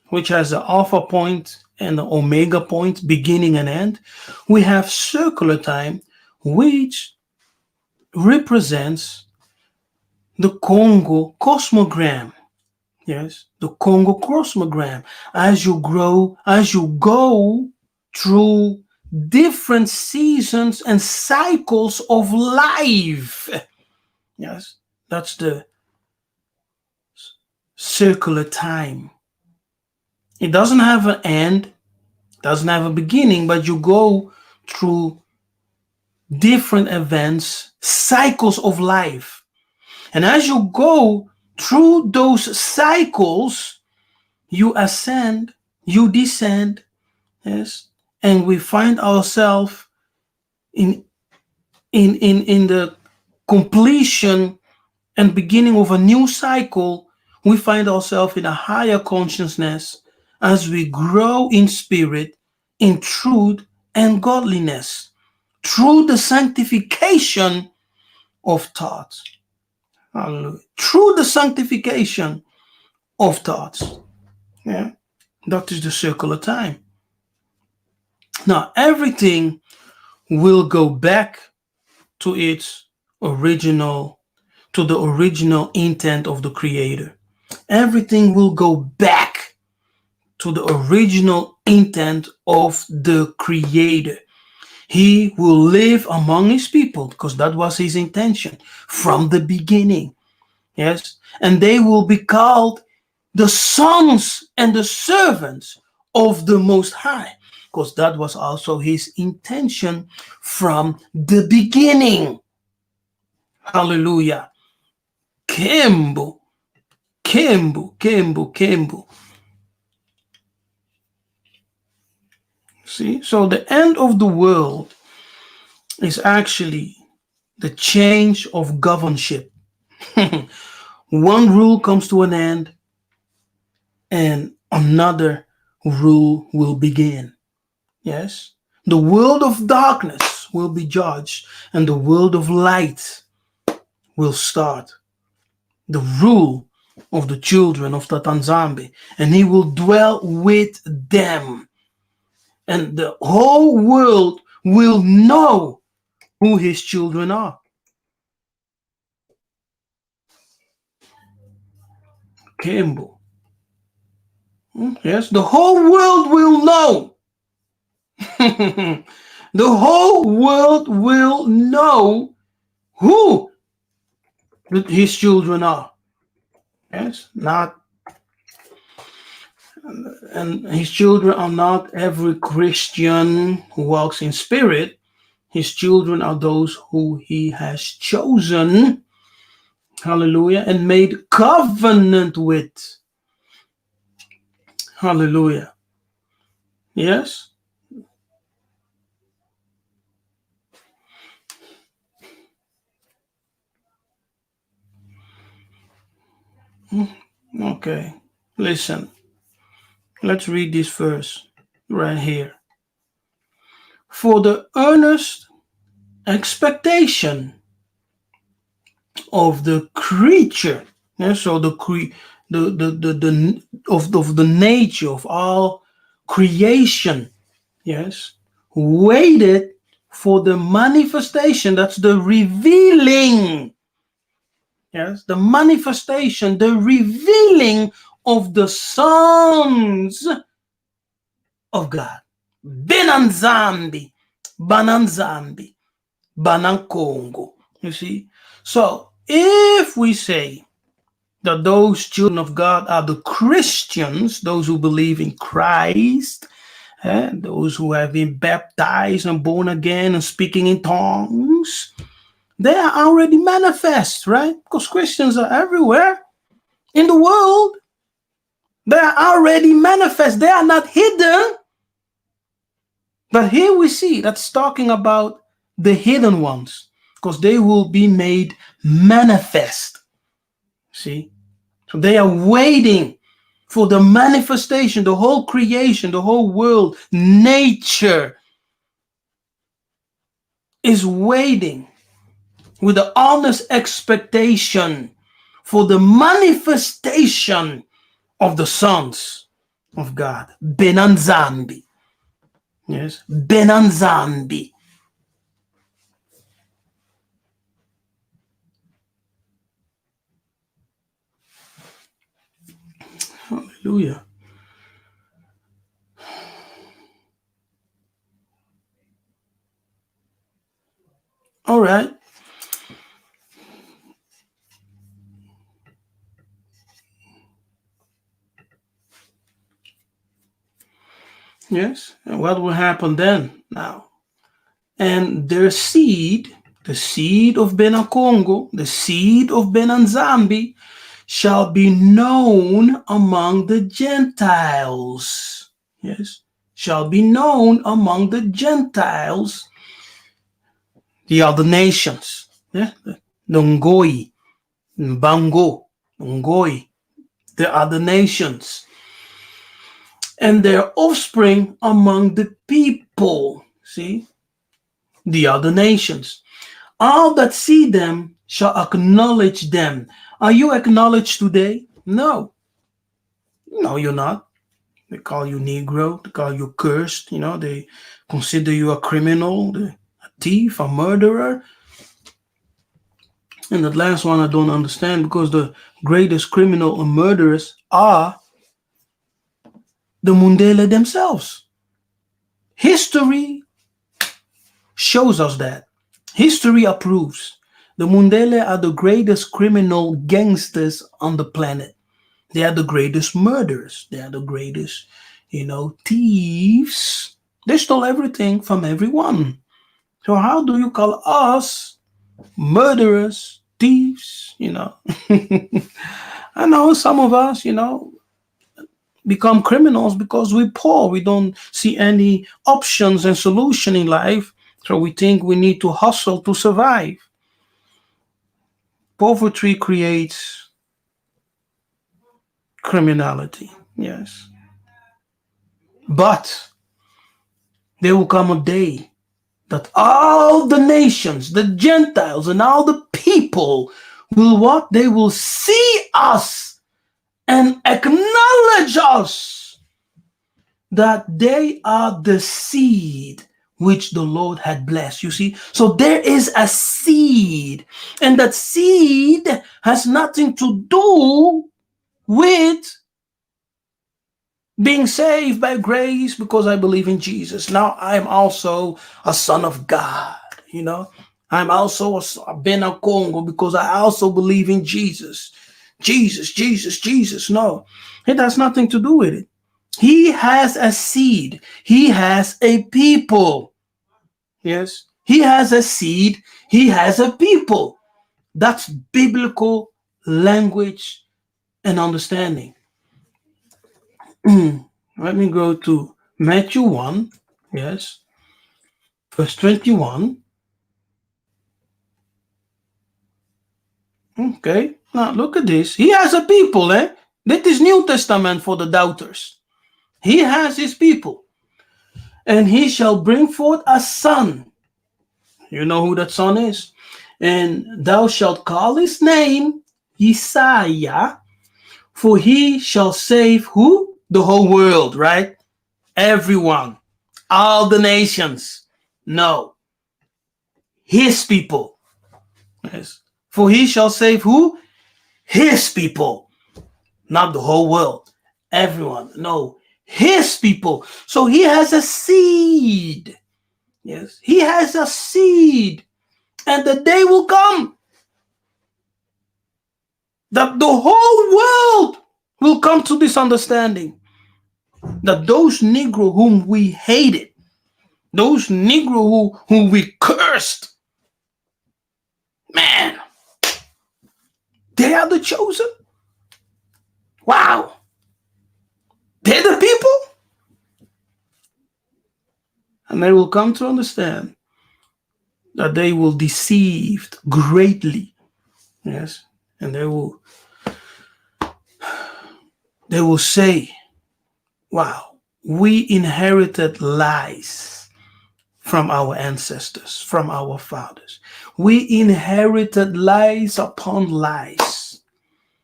which has the alpha point and the omega point, beginning and end. We have circular time, which represents the Congo cosmogram. Yes, the Congo cosmogram. As you grow, as you go through different seasons and cycles of life. Yes, that's the circular time. It doesn't have an end, doesn't have a beginning, but you go through different events, cycles of life. And as you go through those cycles, you ascend, you descend, yes, and we find ourselves in the completion and beginning of a new cycle. We find ourselves in a higher consciousness as we grow in spirit, in truth and godliness, through the sanctification of thoughts. Hallelujah. Through the sanctification of thoughts. Yeah. That is the circle of time. Now, everything will go back to its original, to the original intent of the Creator. Everything will go back to the original intent of the Creator. He will live among his people because that was his intention from the beginning. Yes. And they will be called the sons and the servants of the Most High, because that was also his intention from the beginning. Hallelujah. Kembo, Kembo, Kembo, Kembo. See, so the end of the world is actually the change of governorship. One rule comes to an end and another rule will begin. Yes? The world of darkness will be judged and the world of light will start. The rule of the children of Tatanzambi, and he will dwell with them. And the whole world will know who his children are. Kimbo. Yes, the whole world will know. The whole world will know who his children are. Yes, not, and his children are not every Christian who walks in spirit. His children are those who he has chosen, hallelujah, and made covenant with. Hallelujah. Yes? Okay. Listen. Let's read this verse right here. For the earnest expectation of the creature, yeah, so the of the nature of all creation, yes, waited for the manifestation, that's the revealing, yes, the manifestation, the revealing of the sons of God. Benanzambi, Bananzambi, Banankongo. You see? So if we say that those children of God are the Christians, those who believe in Christ, those who have been baptized and born again and speaking in tongues, they are already manifest, right? Because Christians are everywhere in the world. They are already manifest. They are not hidden. But here we see that's talking about the hidden ones, because they will be made manifest. See? So they are waiting for the manifestation, the whole creation, the whole world, nature is waiting with the honest expectation for the manifestation of the sons of God. Benanzambi. Yes, Benanzambi. Hallelujah. All right. Yes. And what will happen then now? And their seed, the seed of Benakongo, the seed of Benanzambi, shall be known among the Gentiles. Yes. Shall be known among the Gentiles, the other nations. Yeah. The Ngoi, Bango, Ngoi, the other nations. And their offspring among the people. See? The other nations. All that see them shall acknowledge them. Are you acknowledged today? No. No, you're not. They call you Negro. They call you cursed. You know, they consider you a criminal, a thief, a murderer. And that last one I don't understand, because the greatest criminal and murderers are the Mundele themselves. History shows us that. History approves. The Mundele are the greatest criminal gangsters on the planet. They are the greatest murderers. They are the greatest, thieves. They stole everything from everyone. So how do you call us murderers, thieves? I know some of us, become criminals because we're poor. We don't see any options and solution in life. So we think we need to hustle to survive. Poverty creates criminality, yes. But there will come a day that all the nations, the Gentiles, and all the people will what? They will see us and acknowledge us that they are the seed which the Lord had blessed. You see, so there is a seed, and that seed has nothing to do with being saved by grace because I believe in Jesus. Now I'm also a son of God, you know. I'm also a Bena Congo because I also believe in Jesus. Jesus, Jesus, Jesus. No, it has nothing to do with it. He has a seed. He has a people. Yes. He has a seed. He has a people. That's biblical language and understanding. Let me go to Matthew 1, yes, verse 21. Okay, now look at this. He has a people, eh? That is New Testament for the doubters. He has his people. And he shall bring forth a son. You know who that son is? And thou shalt call his name Isaiah, for he shall save who? The whole world, right? Everyone, all the nations. No, his people. Yes. For he shall save who? His people. Not the whole world. Everyone. No, his people. So he has a seed. Yes. He has a seed. And the day will come that the whole world will come to this understanding that those Negro whom we hated, those Negro whom we cursed, man, they are the chosen. Wow. They're the people. And they will come to understand that they will deceived greatly. Yes. And they will say, wow, we inherited lies from our ancestors, from our fathers. We inherited lies upon lies.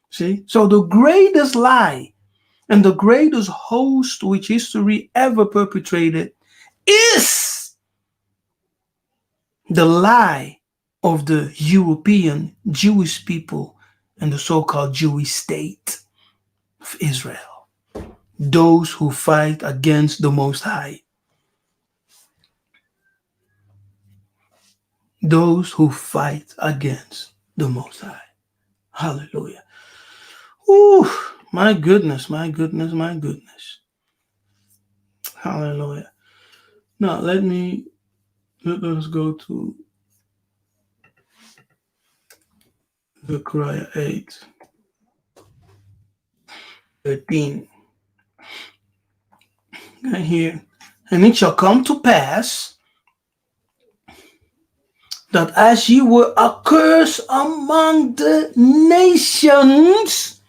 See? So the greatest lie and the greatest host which history ever perpetrated is the lie of the European Jewish people and the so-called Jewish state of Israel. Those who fight against the Most High. Those who fight against the Most High. Hallelujah. Ooh, my goodness, my goodness, my goodness. Hallelujah. Now let us go to Zechariah 8:13. Right here. And it shall come to pass that as ye were accursed among the nations.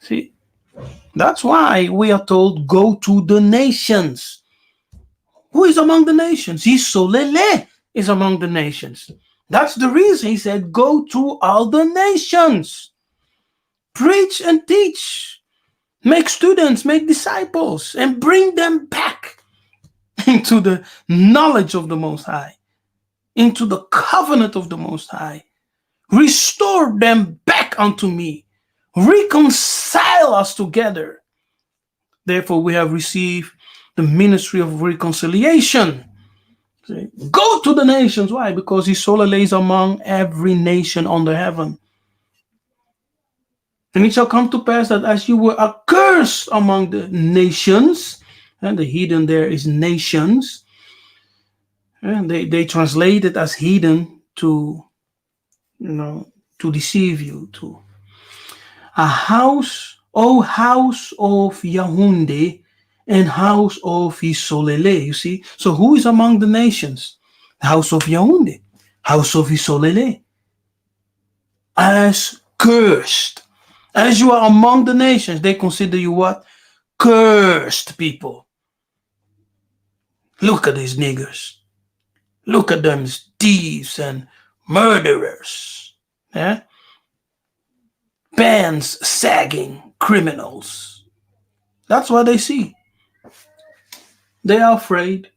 See, that's why we are told, go to the nations. Who is among the nations? Isolele is among the nations. That's the reason he said, go to all the nations. Preach and teach. Make students, make disciples, and bring them back into the knowledge of the Most High, into the covenant of the Most High. Restore them back unto me. Reconcile us together. Therefore, we have received the ministry of reconciliation. See? Go to the nations. Why? Because his soul lays among every nation under heaven. And it shall come to pass that as you were accursed among the nations, and the heathen there is nations, and they translate it as heathen to, to deceive you, to a house, O house of Yahunde, and house of Isolele. You see, so who is among the nations? house of Yaoundé, house of Isolele, as cursed. As you are among the nations, they consider you what? Cursed people. Look at these niggers. Look at them thieves and murderers. Yeah? Pants sagging criminals. That's what they see. They are afraid.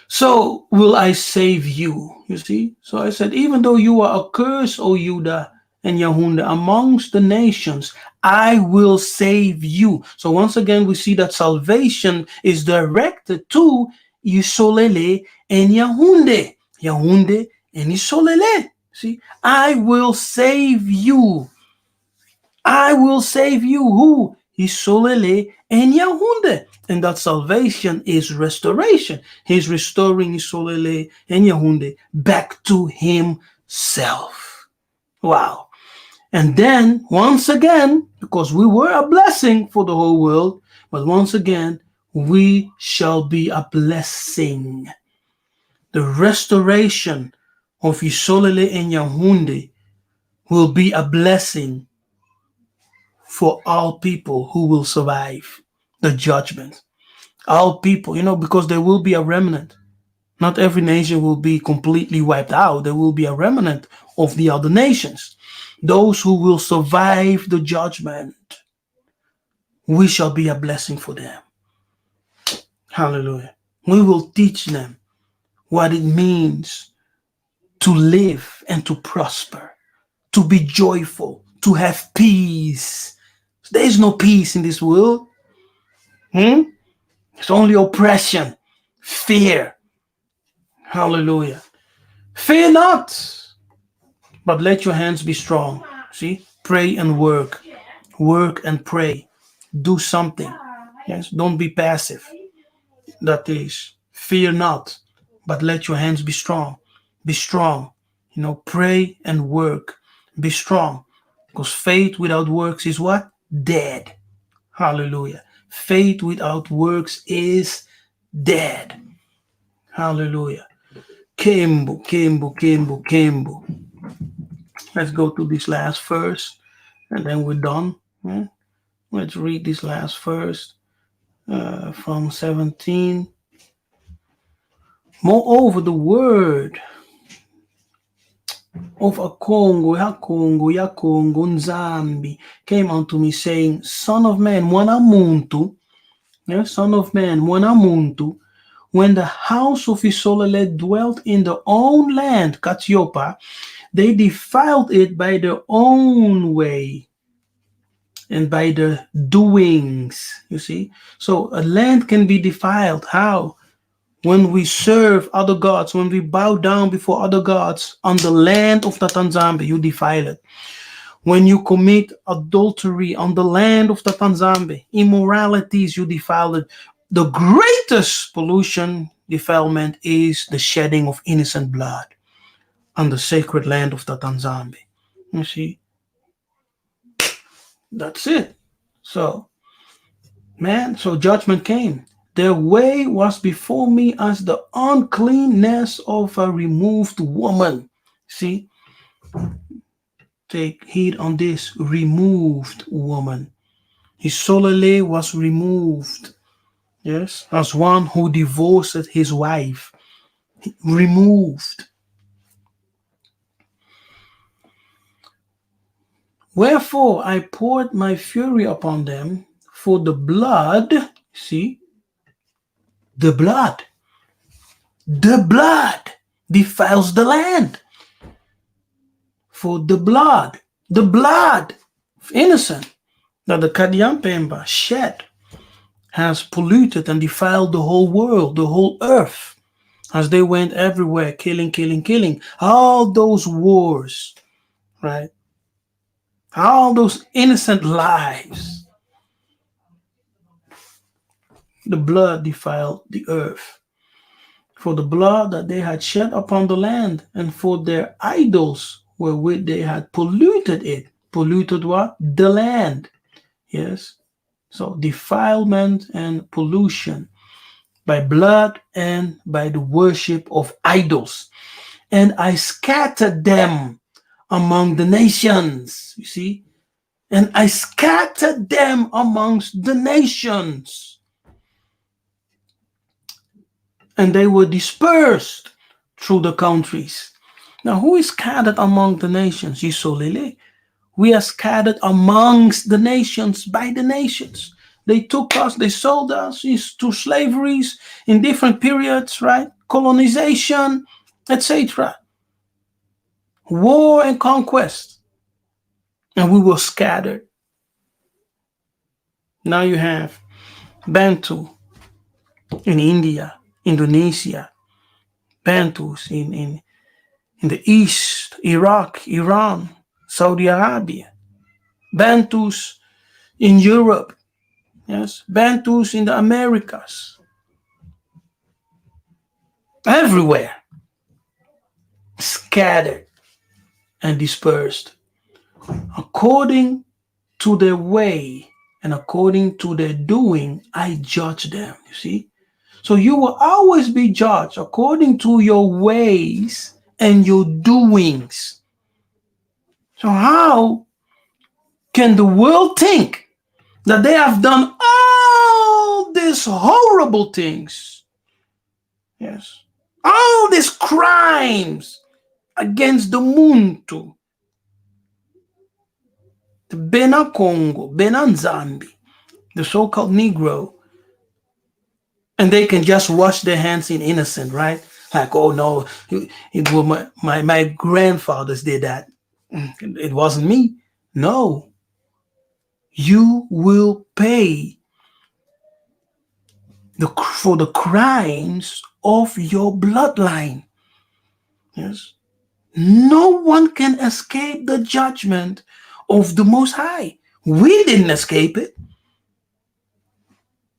So will I save you? You see? So I said, even though you are accursed, O Judah and Yaoundé, amongst the nations, I will save you. So once again, we see that salvation is directed to Isolele and Yaoundé. Yaoundé and Isolele. See, I will save you. I will save you. Who? Isolele and Yaoundé. And that salvation is restoration. He's restoring Isolele and Yaoundé back to himself. Wow. And then, once again, because we were a blessing for the whole world, but once again, we shall be a blessing. The restoration of Isolele and Yaoundé will be a blessing for all people who will survive the judgment. All people, because there will be a remnant. Not every nation will be completely wiped out. There will be a remnant of the other nations. Those who will survive the judgment, we shall be a blessing for them. Hallelujah. We will teach them what it means to live and to prosper, to be joyful, to have peace. There is no peace in this world. It's only oppression, fear. Hallelujah. Fear not, but let your hands be strong. See, pray and work. Work and pray. Do something. Yes, don't be passive. That is, fear not, but let your hands be strong. Be strong. Pray and work. Be strong. Because faith without works is what? Dead. Hallelujah. Faith without works is dead. Hallelujah. Kembo, Kembo, Kembo, Kembo. Let's go to this last verse and then we're done. Let's read this last verse from 17. Moreover, the word of a Congo, Nzambi, came unto me, saying, Son of man, Mwanamuntu, Son of man, Mwanamuntu, when the house of Isolele dwelt in their own land, Katiopa, they defiled it by their own way and by their doings. You see? So a land can be defiled. How? When we serve other gods, when we bow down before other gods on the land of Tatanzambe, you defile it. When you commit adultery on the land of Tatanzambe, immoralities, you defile it. The greatest pollution, defilement, is the shedding of innocent blood on the sacred land of Tatanzambe. You see? That's it. So judgment came. Their way was before me as the uncleanness of a removed woman. See? Take heed on this. Removed woman. Isolele was removed. Yes? As one who divorced his wife. Removed. Wherefore I poured my fury upon them, for the blood, see, the blood defiles the land. For the blood of innocent that the Kadiampemba shed has polluted and defiled the whole world, the whole earth, as they went everywhere, killing. All those wars, right? All those innocent lives. The blood defiled the earth. For the blood that they had shed upon the land, and for their idols wherewith they had polluted it. Polluted what? The land. Yes. So defilement and pollution. by blood and by the worship of idols. And I scattered them among the nations. You see? And I scattered them amongst the nations. And they were dispersed through the countries. Now, who is scattered among the nations? Yisolele. We are scattered amongst the nations by the nations. They took us, they sold us to slaveries in different periods, right? Colonization, etc. War and conquest. And we were scattered. Now you have Bantu in India, Indonesia, Bantus in the East, Iraq, Iran, Saudi Arabia, Bantus in Europe, yes, Bantus in the Americas, everywhere, scattered and dispersed according to their way and according to their doing. I judge them. You see, so you will always be judged according to your ways and your doings. So how can the world think that they have done all these horrible things? Yes. All these crimes against the Muntu, the Bena Congo, Bena Nzambi, the so-called Negro, and they can just wash their hands in innocent, right? Like, oh no, it was my grandfathers did that. It wasn't me. No. You will pay for the crimes of your bloodline. Yes. No one can escape the judgment of the Most High. We didn't escape it.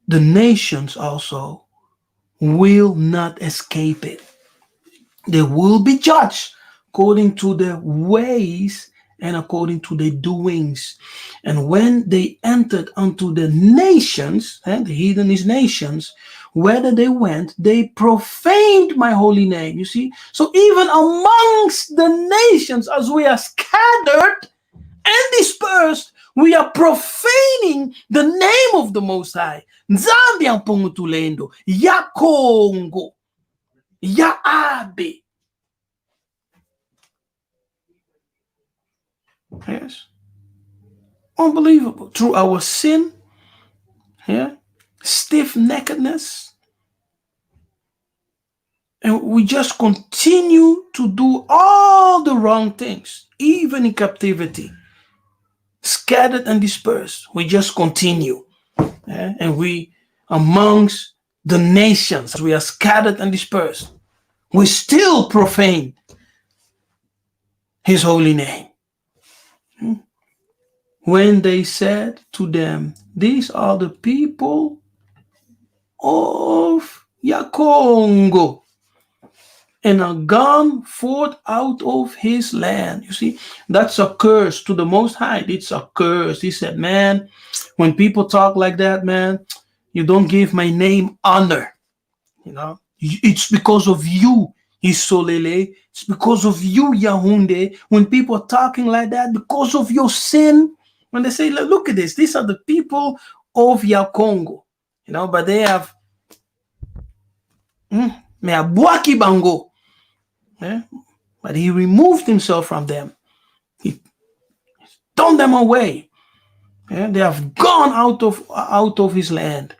The nations also will not escape it. They will be judged according to their ways and according to their doings. And when they entered unto the nations, and the heathenist nations, whether they went, they profaned my holy name. You see? So even amongst the nations, as we are scattered and dispersed, we are profaning the name of the Most High. Nzambi ampungutulendo, ya Congo, ya Abe. Yes. Unbelievable. Through our sin, yeah, stiff-neckedness, and we just continue to do all the wrong things, even in captivity, scattered and dispersed. We just continue. Yeah? And we, amongst the nations, we are scattered and dispersed. We still profane his holy name. When they said to them, these are the people of Yakongo, and are gone forth out of his land. You see, that's a curse to the Most High. It's a curse. He said, man, when people talk like that, man, you don't give my name honor. You know, it's because of you, Isolele. It's because of you, Yaounde. When people are talking like that, because of your sin, when they say, look at this, these are the people of Yakongo, you know, but they have Meabwaki Bango. Yeah? But he removed himself from them. He turned them away. Yeah? They have gone out of his land.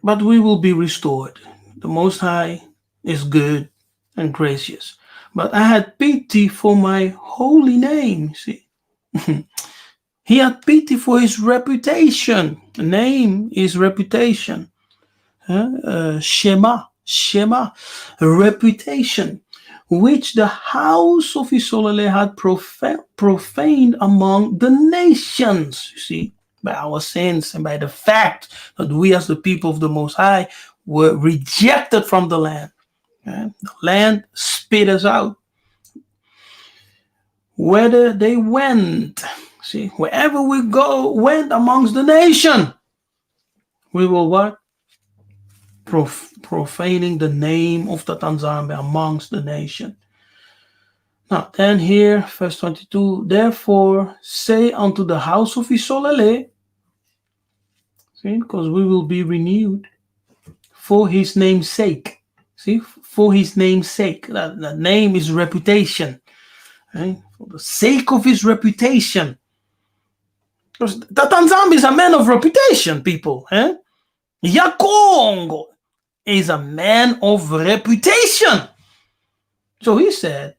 But we will be restored. The Most High is good and gracious. But I had pity for my holy name. See, he had pity for his reputation. The name is reputation. Shema, reputation, which the house of Isolele had profaned among the nations. You see, by our sins and by the fact that we, as the people of the Most High, were rejected from the land. The land spit us out. Whether they went, See, wherever we went amongst the nation, we will what? Profaning the name of Tatanzambe amongst the nation. Now, then here, verse 22, therefore say unto the house of Isolele, see, because we will be renewed for his name's sake. See, for his name's sake. That name is reputation. Right? For the sake of his reputation. Because Tatanzambe is a man of reputation, people. Eh? Yakongo is a man of reputation. So he said,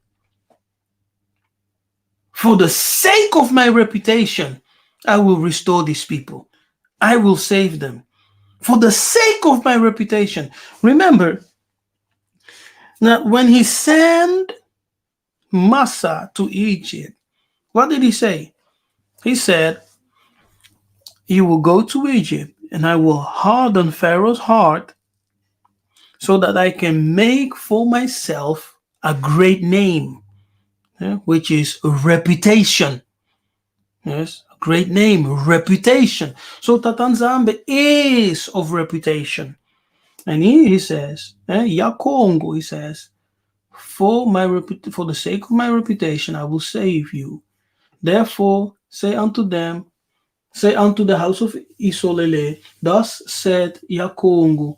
for the sake of my reputation, I will restore these people. I will save them. For the sake of my reputation. Remember, that when he sent Massa to Egypt, what did he say? He said, you will go to Egypt and I will harden Pharaoh's heart so that I can make for myself a great name, which is reputation. Yes, a great name, reputation. So Tatanzambe is of reputation. And he says, Yakongo, he says, for the sake of my reputation, I will save you. Therefore, say unto the house of Isolele, thus said Yakongo,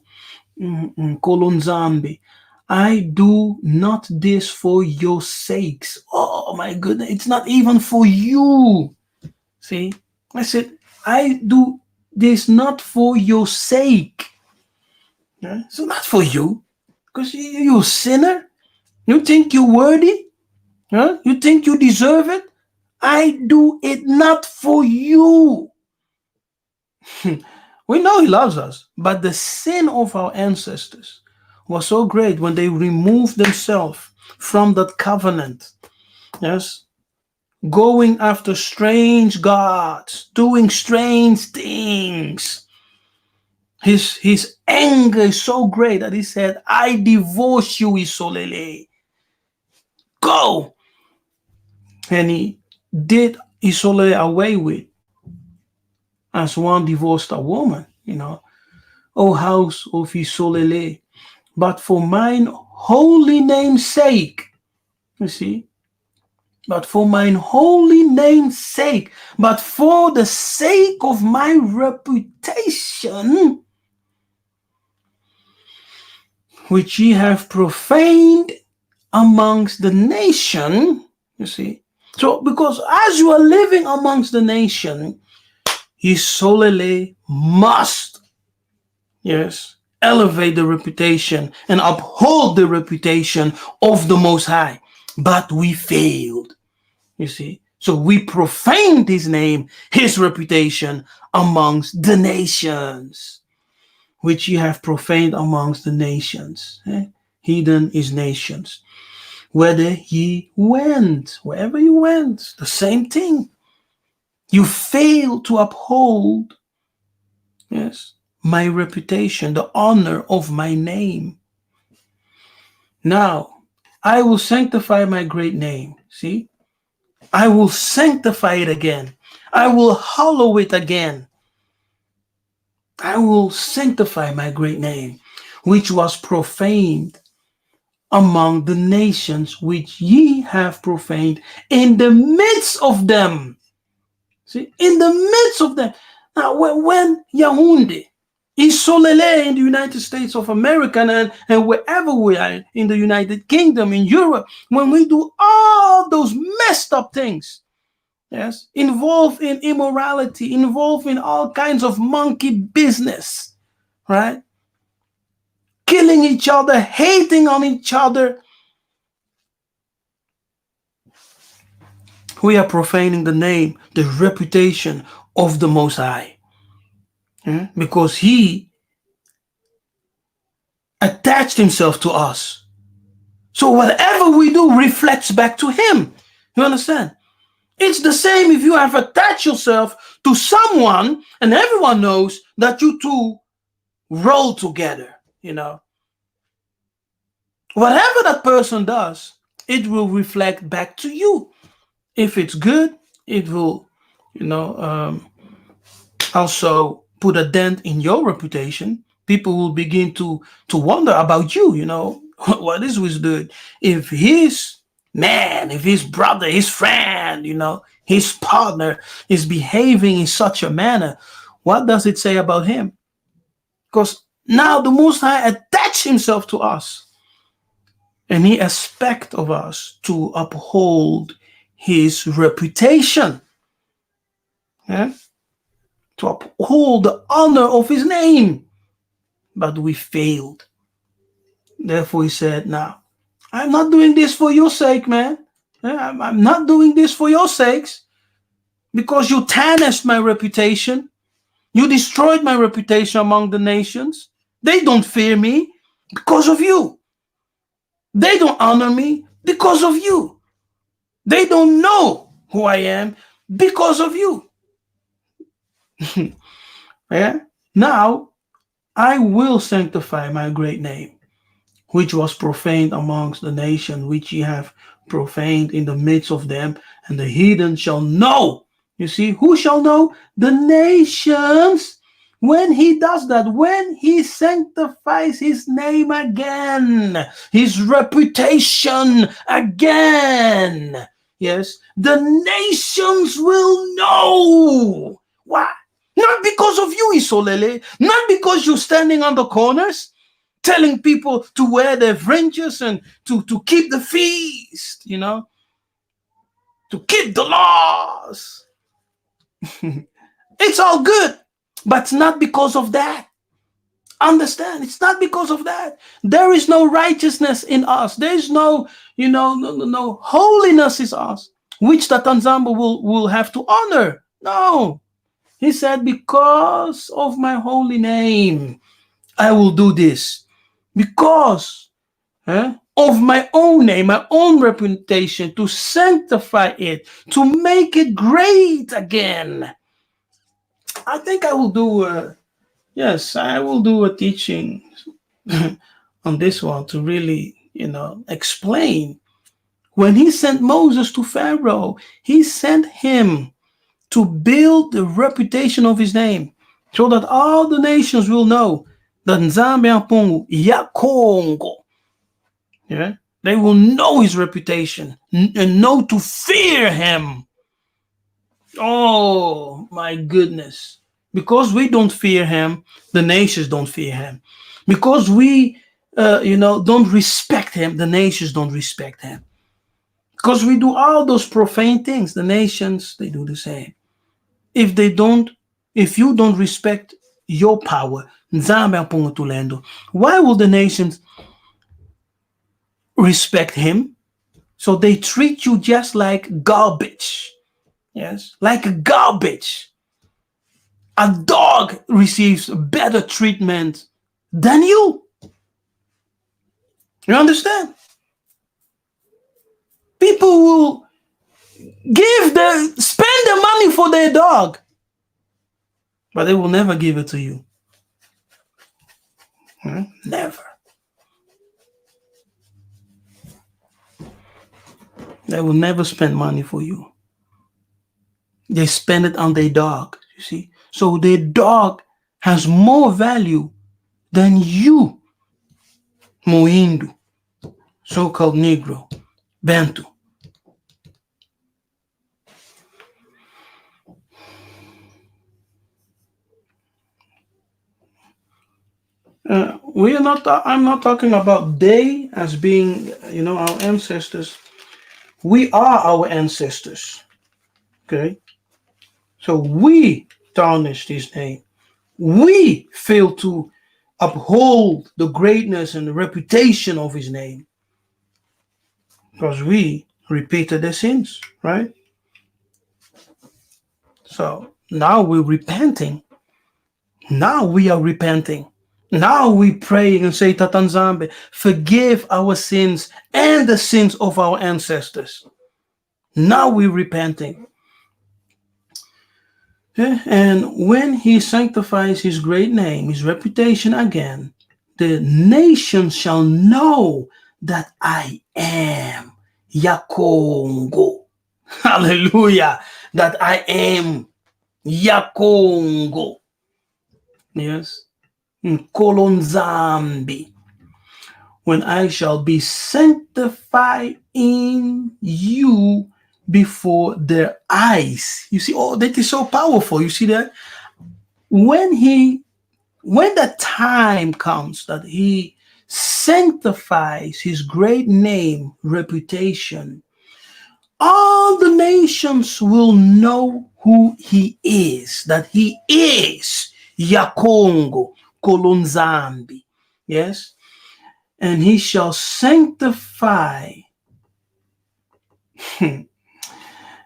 Kolonzambe, I do not this for your sakes. Oh my goodness, it's not even for you. See, I said, I do this not for your sake. Yeah? So not for you, because you're a sinner. You think you're worthy? Huh? You think you deserve it? I do it not for you. We know he loves us, but the sin of our ancestors was so great when they removed themselves from that covenant. Yes, going after strange gods, doing strange things. His anger is so great that he said, I divorce you, Isolele. Go. And he did Isolele away with as one divorced a woman, O house of Isolele. But for mine holy name's sake, you see, but for mine holy name's sake, but for the sake of my reputation, which ye have profaned amongst the nation, you see. So, because as you are living amongst the nation, Isolele must, yes, elevate the reputation and uphold the reputation of the Most High. But we failed, you see. So we profaned his name, his reputation amongst the nations, which ye have profaned amongst the nations. Heathen is nations. Whether ye went, wherever you went, the same thing. You fail to uphold, yes, my reputation, the honor of my name. Now, I will sanctify my great name. See? I will sanctify it again. I will hallow it again. I will sanctify my great name, which was profaned among the nations, which ye have profaned in the midst of them. See, in the midst of them. Now, when Yaoundé, Isolele in the United States of America and wherever we are in the United Kingdom, in Europe, when we do all those messed up things, yes, involved in immorality, involved in all kinds of monkey business, right? Killing each other, hating on each other. We are profaning the name, the reputation of the Most High. Because he attached himself to us. So whatever we do reflects back to him. You understand? It's the same if you have attached yourself to someone and everyone knows that you two roll together, Whatever that person does, it will reflect back to you. If it's good, it will you know, also put a dent in your reputation, people will begin to wonder about you. What is this dude? If his man, if his brother, his friend, his partner is behaving in such a manner, what does it say about him? Because now the Most High attach himself to us, and he expects of us to uphold his reputation, yeah? To uphold the honor of his name. But we failed. Therefore, he said, now, I'm not doing this for your sake, man. I'm not doing this for your sakes, because you tarnished my reputation. You destroyed my reputation among the nations. They don't fear me because of you. They don't honor me because of you. They don't know who I am because of you. Yeah? Now, I will sanctify my great name, which was profaned amongst the nation, which ye have profaned in the midst of them, and the heathen shall know. You see, who shall know? The nations. When he does that, when he sanctifies his name again, his reputation again, yes, the nations will know. Why? Not because of you, Isolele, not because you're standing on the corners telling people to wear their fringes and to keep the feast, to keep the laws. It's all good, but not because of that. Understand, it's not because of that. There is no righteousness in us. There is no, no holiness is us, which the Tanzamba will have to honor. No. He said, because of my holy name, I will do this. Because of my own name, my own reputation, to sanctify it, to make it great again. I think I will do, yes, I will do a teaching on this one to really, explain. When he sent Moses to Pharaoh, he sent him to build the reputation of his name so that all the nations will know that Nzambe Ampungu Yakongo. Yeah? They will know his reputation and know to fear him. Oh, my goodness. Because we don't fear him, the nations don't fear him. Because we, don't respect him, the nations don't respect him. Because we do all those profane things, the nations, they do the same. If you don't respect your power, why will the nations respect him? So they treat you just like garbage. Yes, like garbage. A dog receives better treatment than you. You understand? People will spend the money for their dog, but they will never give it to you. Never. They will never spend money for you. They spend it on their dog, you see. So their dog has more value than you, Mohindu, so-called Negro, Bantu. I'm not talking about they as being, our ancestors. We are our ancestors. Okay? So we tarnished his name. We fail to uphold the greatness and the reputation of his name because we repeated the sins, right? So now we're repenting. Now we are repenting. Now we praying and say, Tatanzambe, forgive our sins and the sins of our ancestors. Now we're repenting. And when he sanctifies his great name, his reputation again, the nations shall know that I am Yakongo. Hallelujah. that I am Yakongo. Yes. Kolonzambi. When I shall be sanctified in you before their eyes. You see, oh, that is so powerful. You see that? When the time comes that he sanctifies his great name, reputation, all the nations will know who he is, that he is Yakongo Kolonzambi. Yes? And he shall sanctify. And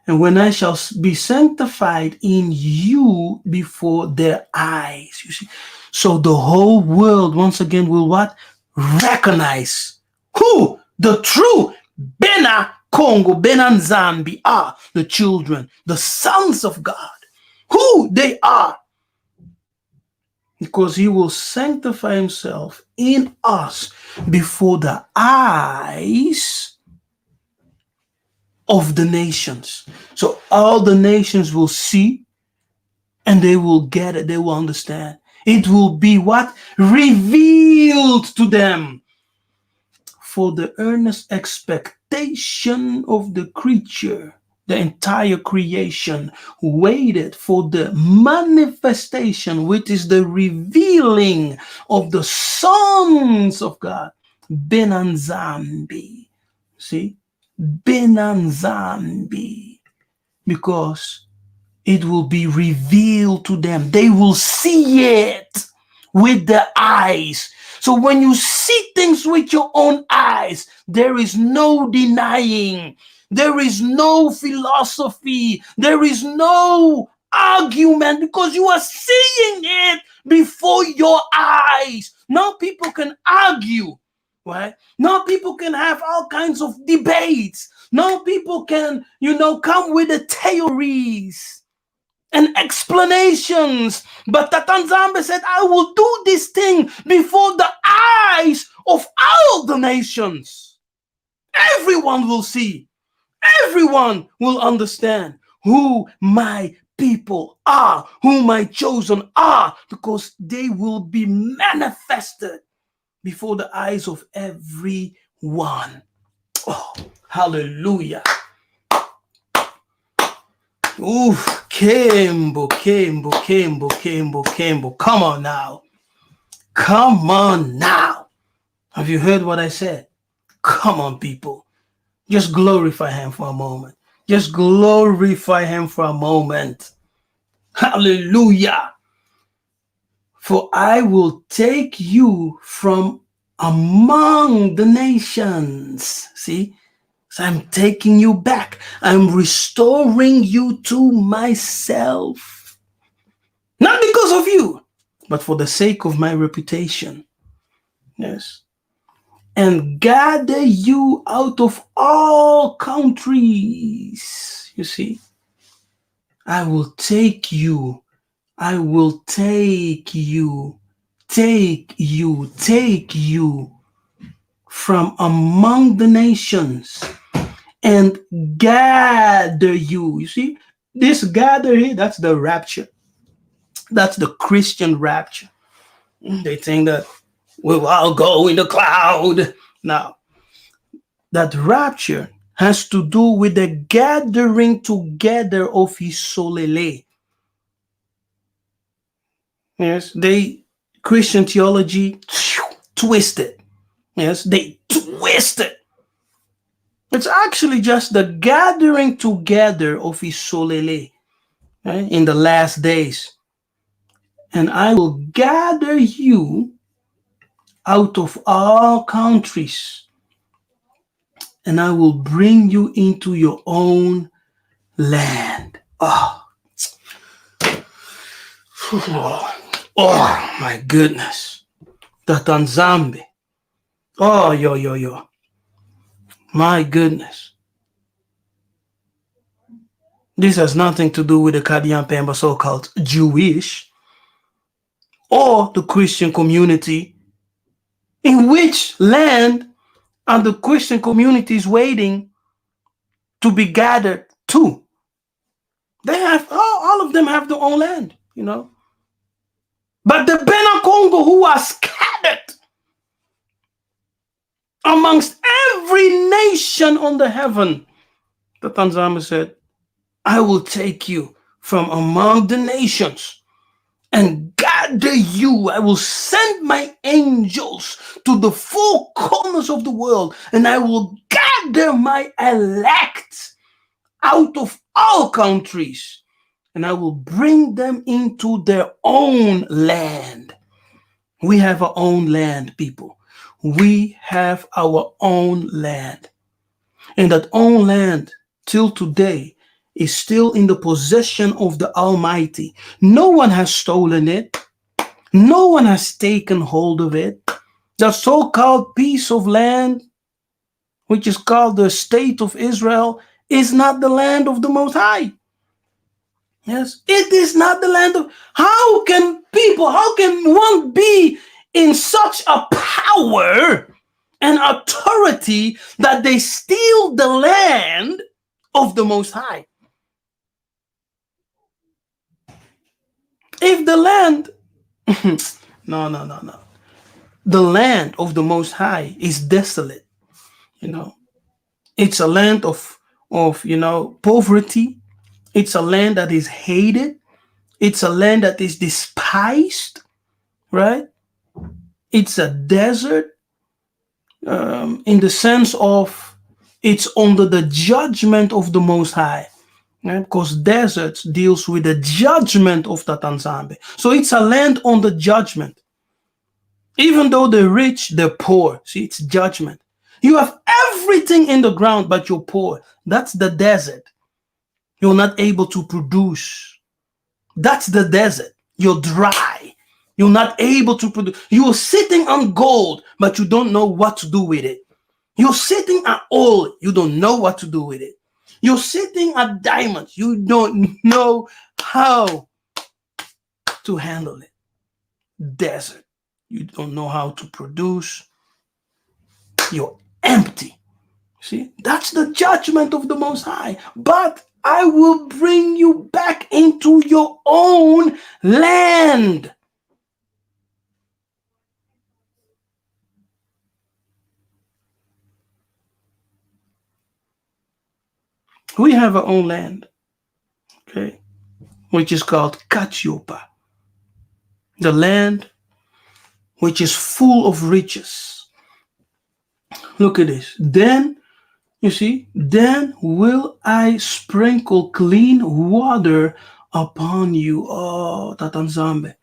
when I shall be sanctified in you before their eyes. You see? So the whole world once again will what? Recognize who the true Bena Congo, Benan Zambi are, the children, the sons of God, who they are. Because he will sanctify himself in us before the eyes of the nations. So all the nations will see and they will get it, they will understand. It will be what? Revealed to them. For the earnest expectation of the creature, the entire creation waited for the manifestation, which is the revealing of the sons of God. Benanzambi. See? Benanzambi. Because it will be revealed to them. They will see it with their eyes. So when you see things with your own eyes, there is no denying. There is no philosophy. There is no argument because you are seeing it before your eyes. Now people can argue, right? Now people can have all kinds of debates. Now people can, come with the theories and explanations. But Tatanzambe said, I will do this thing before the eyes of all the nations. Everyone will see. Everyone will understand who my people are, who my chosen are, because they will be manifested before the eyes of everyone. Oh, hallelujah. Ooh, Kimbo. Come on now. Have you heard what I said? Come on, people. Just glorify him for a moment. Hallelujah. For I will take you from among the nations. See? So I'm taking you back. I'm restoring you to myself. Not because of you, but for the sake of my reputation. Yes. And gather you out of all countries. You see, I will take you from among the nations and gather you. You see, this gather here, that's the rapture. That's the Christian rapture. They think that we'll all go in the cloud. Now, that rapture has to do with the gathering together of his solele. Yes, Christian theology twisted. Yes, they twisted. It's actually just the gathering together of his solele, right, in the last days. And I will gather you out of all countries, and I will bring you into your own land. Oh, my goodness. Tatanzambe. Oh, yo. My goodness. This has nothing to do with the Kadian Pemba so-called Jewish or the Christian community. In which land are the Christian communities waiting to be gathered to? They have all of them have their own land, But the Bena Congo, who are scattered amongst every nation under heaven, the Tanzania said, I will take you from among the nations and gather you. I will send my angels to the four corners of the world, and I will gather my elect out of all countries, and I will bring them into their own land. We have our own land, people. We have our own land. And that own land, till today, is still in the possession of the Almighty. No one has stolen it. No one has taken hold of it. That so-called piece of land, which is called the State of Israel, is not the land of the Most High. Yes, it is not the land of... how can one be in such a power and authority that they steal the land of the Most High? If the land... no. The land of the Most High is desolate. It's a land of poverty. It's a land that is hated. It's a land that is despised, right? It's a desert, in the sense of it's under the judgment of the Most High, right? Because deserts deals with the judgment of the Tanzania. So it's a land under judgment. Even though they're rich, they're poor. See, it's judgment. You have everything in the ground, but you're poor. That's the desert. You're not able to produce. That's the desert. You're dry. You're not able to produce. You're sitting on gold, but you don't know what to do with it. You're sitting at oil. You don't know what to do with it. You're sitting at diamonds. You don't know how to handle it. Desert. You don't know how to produce. You're empty. See, that's the judgment of the Most High. But I will bring you back into your own land. We have our own land, okay, which is called Kachiopa, the land which is full of riches. Look at this. Then, you see, then will I sprinkle clean water upon you. Oh, Tatanzambe.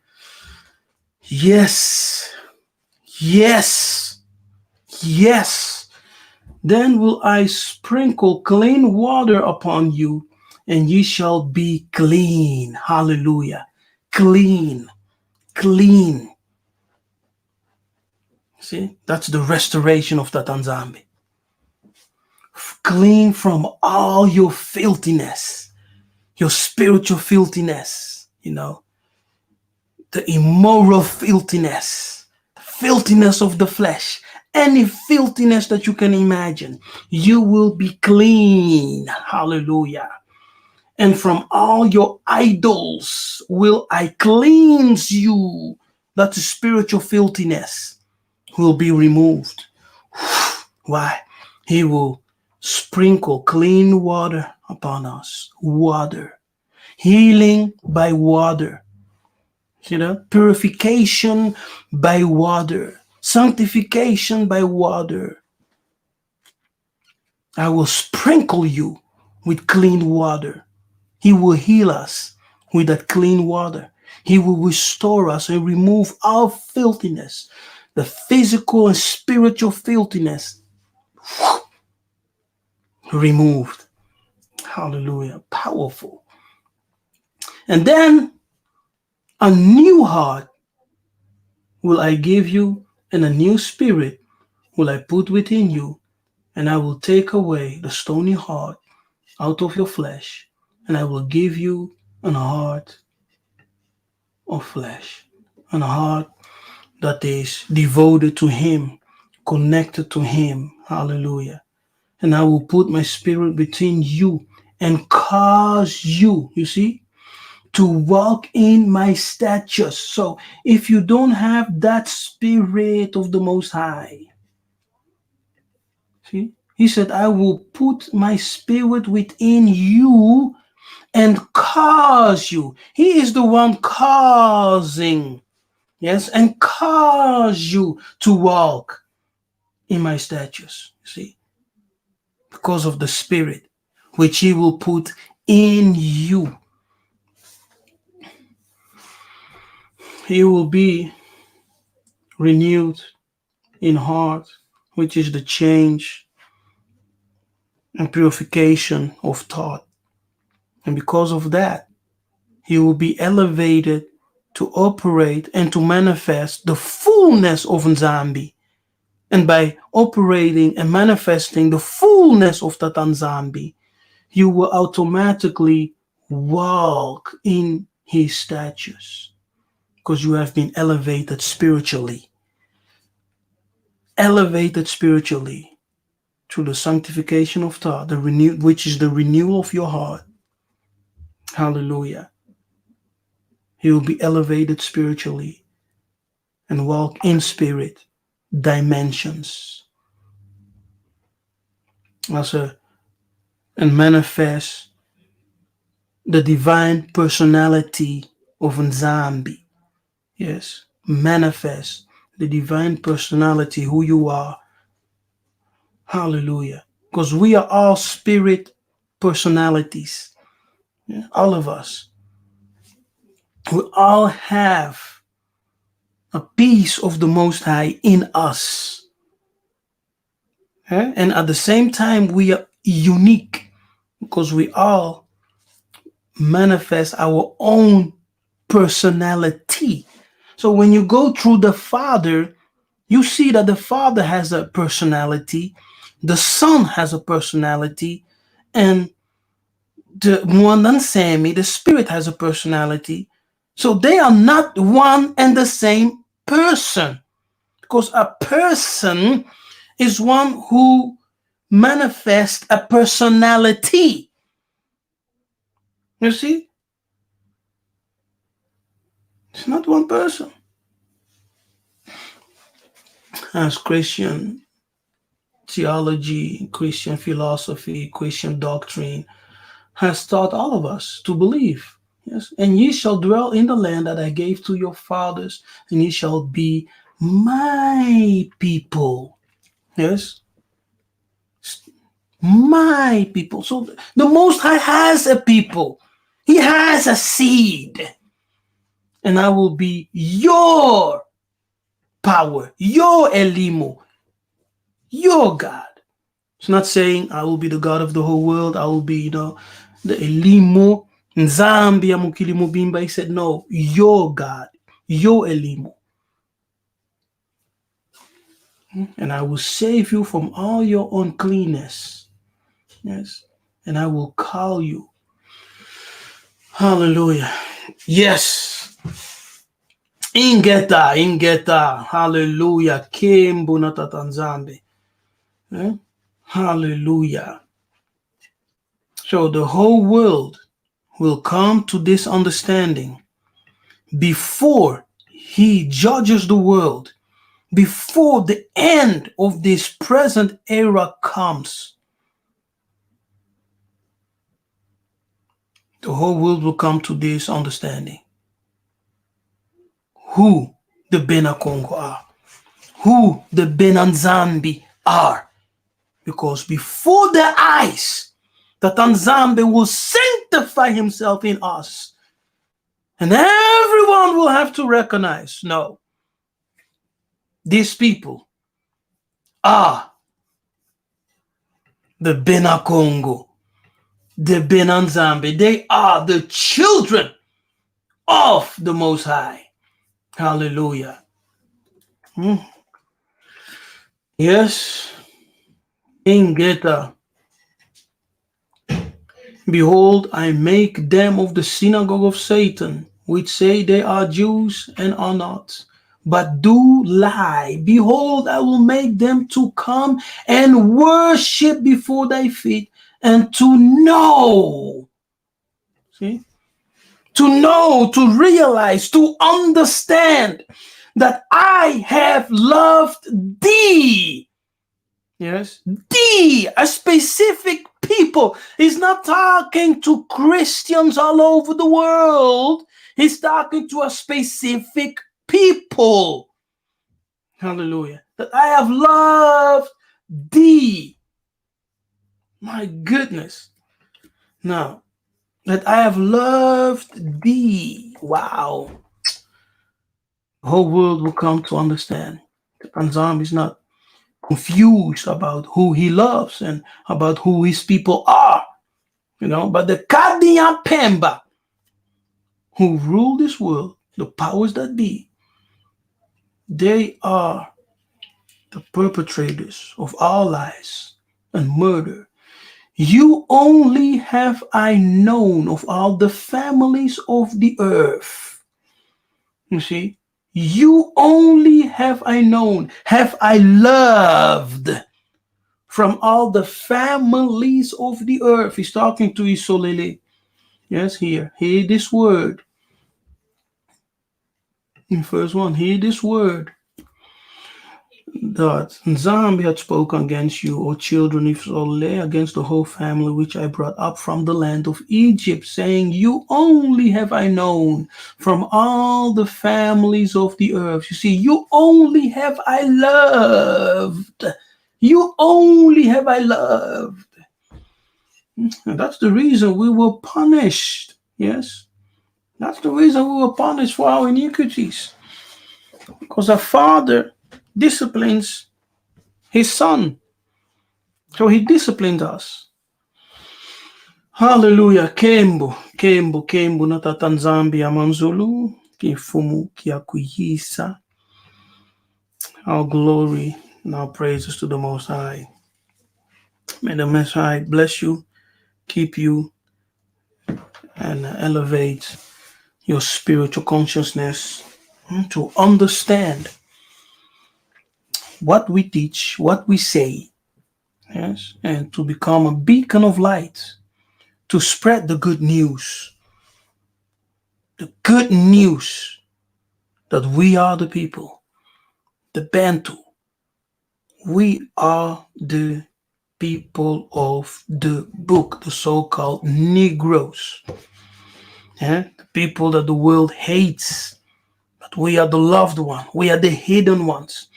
Yes. Then will I sprinkle clean water upon you, and ye shall be clean. Hallelujah. Clean. See, that's the restoration of the Tanzania. Clean from all your filthiness, your spiritual filthiness, the immoral filthiness, the filthiness of the flesh, any filthiness that you can imagine. You will be clean. Hallelujah. And from all your idols will I cleanse you. That spiritual filthiness will be removed. Why? He will sprinkle clean water upon us. Water. Healing by water. Purification by water. Sanctification by water. I will sprinkle you with clean water. He will heal us with that clean water. He will restore us and remove all filthiness, the physical and spiritual filthiness. Removed. Hallelujah. Powerful. And then a new heart will I give you, and a new spirit will I put within you, and I will take away the stony heart out of your flesh, and I will give you an heart of flesh, and a heart that is devoted to Him, connected to Him. Hallelujah. And I will put my spirit between you and cause you, you see, to walk in my statutes. So if you don't have that spirit of the Most High, see, he said, I will put my spirit within you and cause you. He is the one causing, yes, and cause you to walk in my statutes. You see, because of the spirit which he will put in you. He will be renewed in heart, which is the change and purification of thought. And because of that, he will be elevated to operate and to manifest the fullness of Nzambi. And by operating and manifesting the fullness of that Nzambi, you will automatically walk in his statutes because you have been elevated spiritually. Elevated spiritually through the sanctification of thought, which is the renewal of your heart. Hallelujah. He will be elevated spiritually and walk in spirit dimensions and manifest the divine personality of Nzambi. Yes, manifest the divine personality, who you are. Hallelujah. Because we are all spirit personalities. Yeah, all of us. We all have a piece of the Most High in us. Yeah? And at the same time, we are unique because we all manifest our own personality. So when you go through the Father, you see that the Father has a personality, the Son has a personality, and the Mwandan Sami, the Spirit, has a personality. So they are not one and the same person, because a person is one who manifests a personality. You see? It's not one person. As Christian theology, Christian philosophy, Christian doctrine has taught all of us to believe. Yes, and ye shall dwell in the land that I gave to your fathers, and ye shall be my people. Yes, my people. So the Most High has a people. He has a seed, and I will be your power, your Elimo, your God. It's not saying I will be the God of the whole world. I will be, the Elimo, Nzambi Amukilimu Bimba. He said, no, your God, your Elimo. And I will save you from all your uncleanness. Yes. And I will call you. Hallelujah. Yes. Ingeta. Hallelujah. Kimbo natatanzambe. Hallelujah. So the whole world will come to this understanding before he judges the world, before the end of this present era comes. The whole world will come to this understanding. Who the Bena Congo are, who the Benanzambi are. Because before their eyes, the Tanzambi will sanctify himself in us. And everyone will have to recognize, no, these people are the Bena Congo, the Benanzambi. They are the children of the Most High. Hallelujah. Yes. Ingeta. Behold, I make them of the synagogue of Satan, which say they are Jews and are not, but do lie. Behold, I will make them to come and worship before thy feet and to know. See? To know, to realize, to understand that I have loved thee. Yes, thee, a specific people. He's not talking to Christians all over the world. He's talking to a specific people. Hallelujah. That I have loved thee. My goodness. Now, that I have loved thee. Wow. The whole world will come to understand. Tanzam is not confused about who he loves and about who his people are. But the Kadian Pemba who rule this world, the powers that be, they are the perpetrators of all lies and murder. You only have I known of all the families of the earth. You see, you only have I known, have I loved from all the families of the earth. He's talking to Isolele. Yes, here. Hear this word. In verse 1, hear this word. That Nzambi had spoken against you, O children of Israel, against the whole family which I brought up from the land of Egypt, saying, you only have I known from all the families of the earth. You see, you only have I loved. You only have I loved. And that's the reason we were punished. Yes? That's the reason we were punished for our iniquities. Because our Father disciplines his Son. So he disciplined us. Hallelujah. Kembo, kembo, kembo na tatanzambi ya manzulu. Kifumu kiakuyisa. Our glory and our praises to the Most High. May the Most High bless you, keep you, and elevate your spiritual consciousness to understand what we teach, what we say, yes, and to become a beacon of light, to spread the good news that we are the people, the Bantu. We are the people of the book, the so-called Negroes. Yeah? The people that the world hates. But we are the loved one. We are the hidden ones.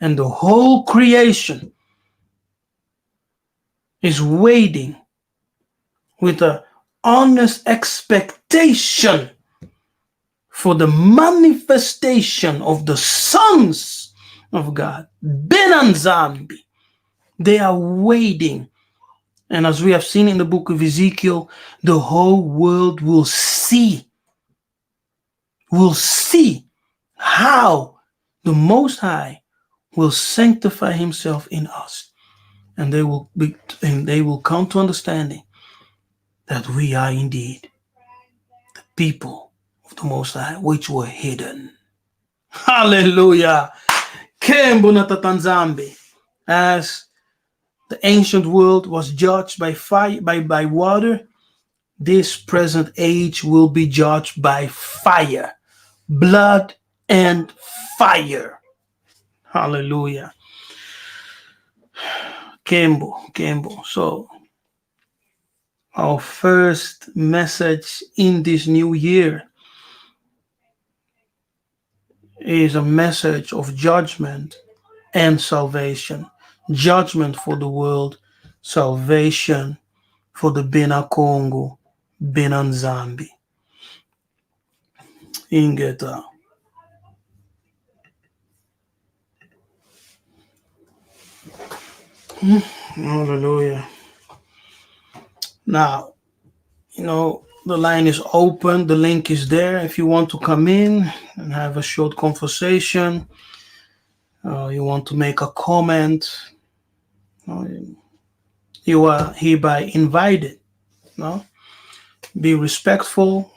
And the whole creation is waiting with an honest expectation for the manifestation of the sons of God. Benanzambi. They are waiting. And as we have seen in the book of Ezekiel, the whole world will see how the Most High will sanctify himself in us. And they will come to understanding that we are indeed the people of the Most High, which were hidden. Hallelujah. Kembo na tatanzambi. As the ancient world was judged by fire, by water, this present age will be judged by fire, blood and fire. Hallelujah. Kembo. So our first message in this new year is a message of judgment and salvation. Judgment for the world, salvation for the Bena Congo, Bena Nzambi. Ingeta. Hallelujah. Now, the line is open. The link is there. If you want to come in and have a short conversation, you want to make a comment, you are hereby invited. No? Be respectful.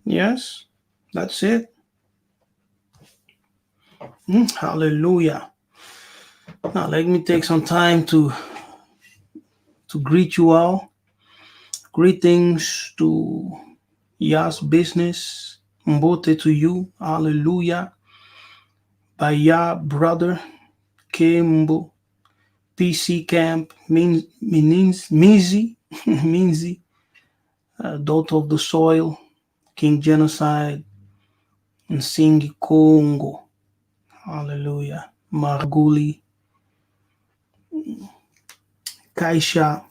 Yes, that's it. Hallelujah. Now, let me take some time to greet you all. Greetings to Yas Business. Mbote to you. Hallelujah. Baya brother. Kimbo. PC Camp. Minzi. Minzi. Daughter of the Soil. King Genocide. Nsingi Congo. Hallelujah. Marguli. Kaisha.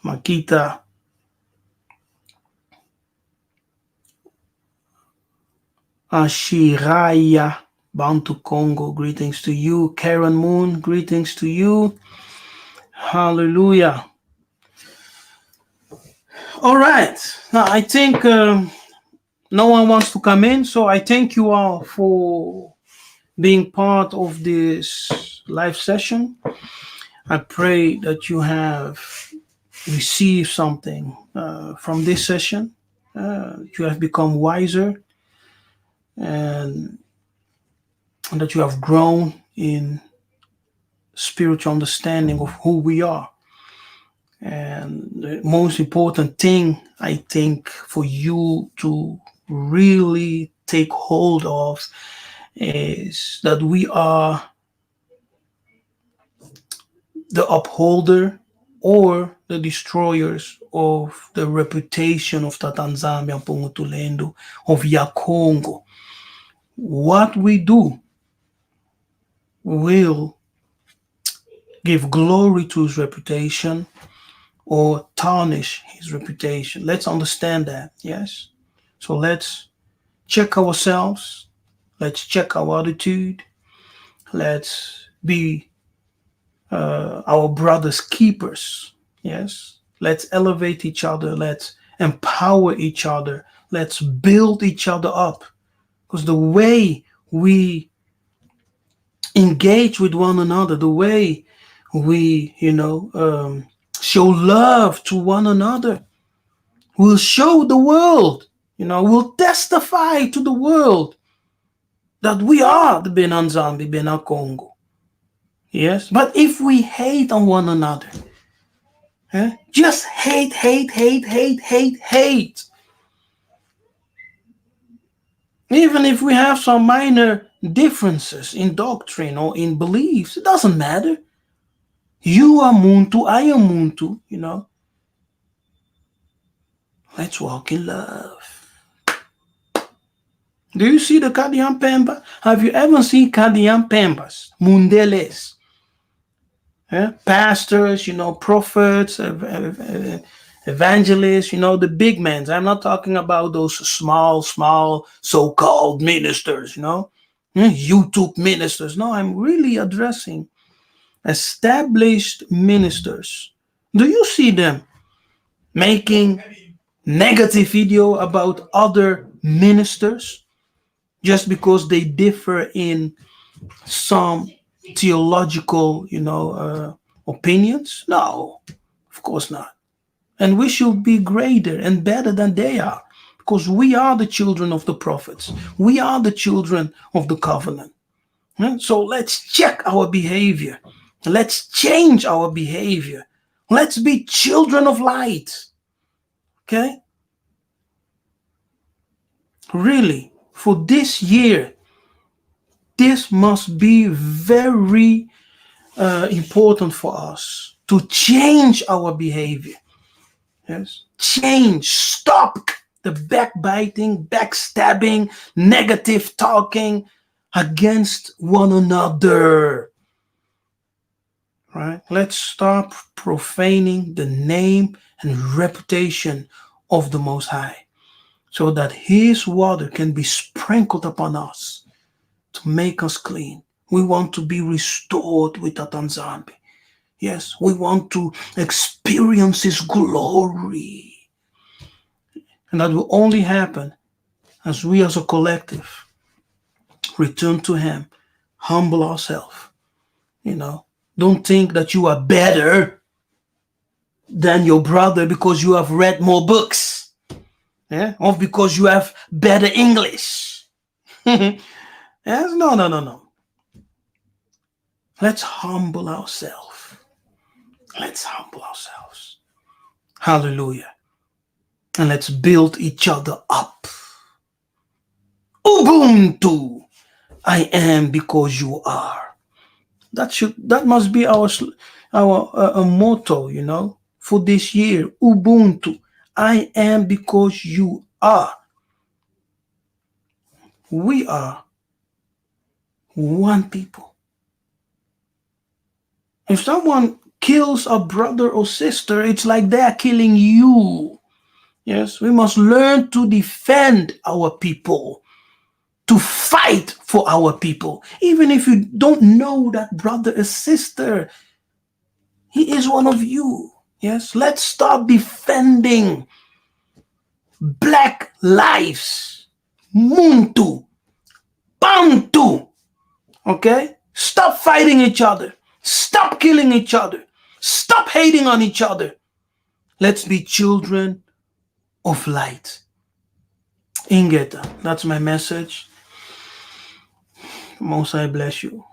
Makita. Ashiraya. Bantu Congo, greetings to you. Karen Moon, greetings to you. Hallelujah. All right. Now, I think no one wants to come in, so I thank you all for being part of this live session. I pray that you have received something from this session. You have become wiser and that you have grown in spiritual understanding of who we are. And the most important thing, I think, for you to really take hold of is that we are the upholder or the destroyers of the reputation of Tatanzambia Mpungutulendo, of Yakongo. What we do will give glory to his reputation or tarnish his reputation. Let's understand that, yes? So let's check ourselves. Let's check our attitude. Let's be our brothers' keepers, yes? Let's elevate each other. Let's empower each other. Let's build each other up. Because the way we engage with one another, the way we, show love to one another, will show the world, will testify to the world that we are the Benanzambi, Bena Congo. Yes, but if we hate on one another, just hate, even if we have some minor differences in doctrine or in beliefs, it doesn't matter. You are Muntu, I am Muntu, Let's walk in love. Do you see the Kadian Pemba? Have you ever seen Kadian Pembas? Mundeles. Pastors, prophets, evangelists, the big men. I'm not talking about those small so-called ministers, YouTube ministers. No, I'm really addressing established ministers. Do you see them making negative video about other ministers just because they differ in some theological, opinions? No, of course not. And we should be greater and better than they are, because we are the children of the prophets. We are the children of the covenant. So let's check our behavior. Let's change our behavior. Let's be children of light. Okay? Really, for this year, this must be very important for us to change our behavior. Yes, change. Stop the backbiting, backstabbing, negative talking against one another. Right? Let's stop profaning the name and reputation of the Most High, so that his water can be sprinkled upon us to make us clean. We want to be restored with Tatanzambi. Yes, we want to experience his glory. And that will only happen as we as a collective return to him, humble ourselves. Don't think that you are better than your brother because you have read more books. Or because you have better English. Yes, no. Let's humble ourselves. Let's humble ourselves. Hallelujah. And let's build each other up. Ubuntu. I am because you are. That must be our motto, for this year. Ubuntu. I am because you are. We are one people. If someone kills a brother or sister, it's like they are killing you. Yes, we must learn to defend our people, to fight for our people. Even if you don't know that brother or sister, he is one of you. Yes, let's start defending black lives. Muntu, Bantu. Okay? Stop fighting each other. Stop killing each other. Stop hating on each other. Let's be children of light. Ingeta, that's my message. Most I bless you.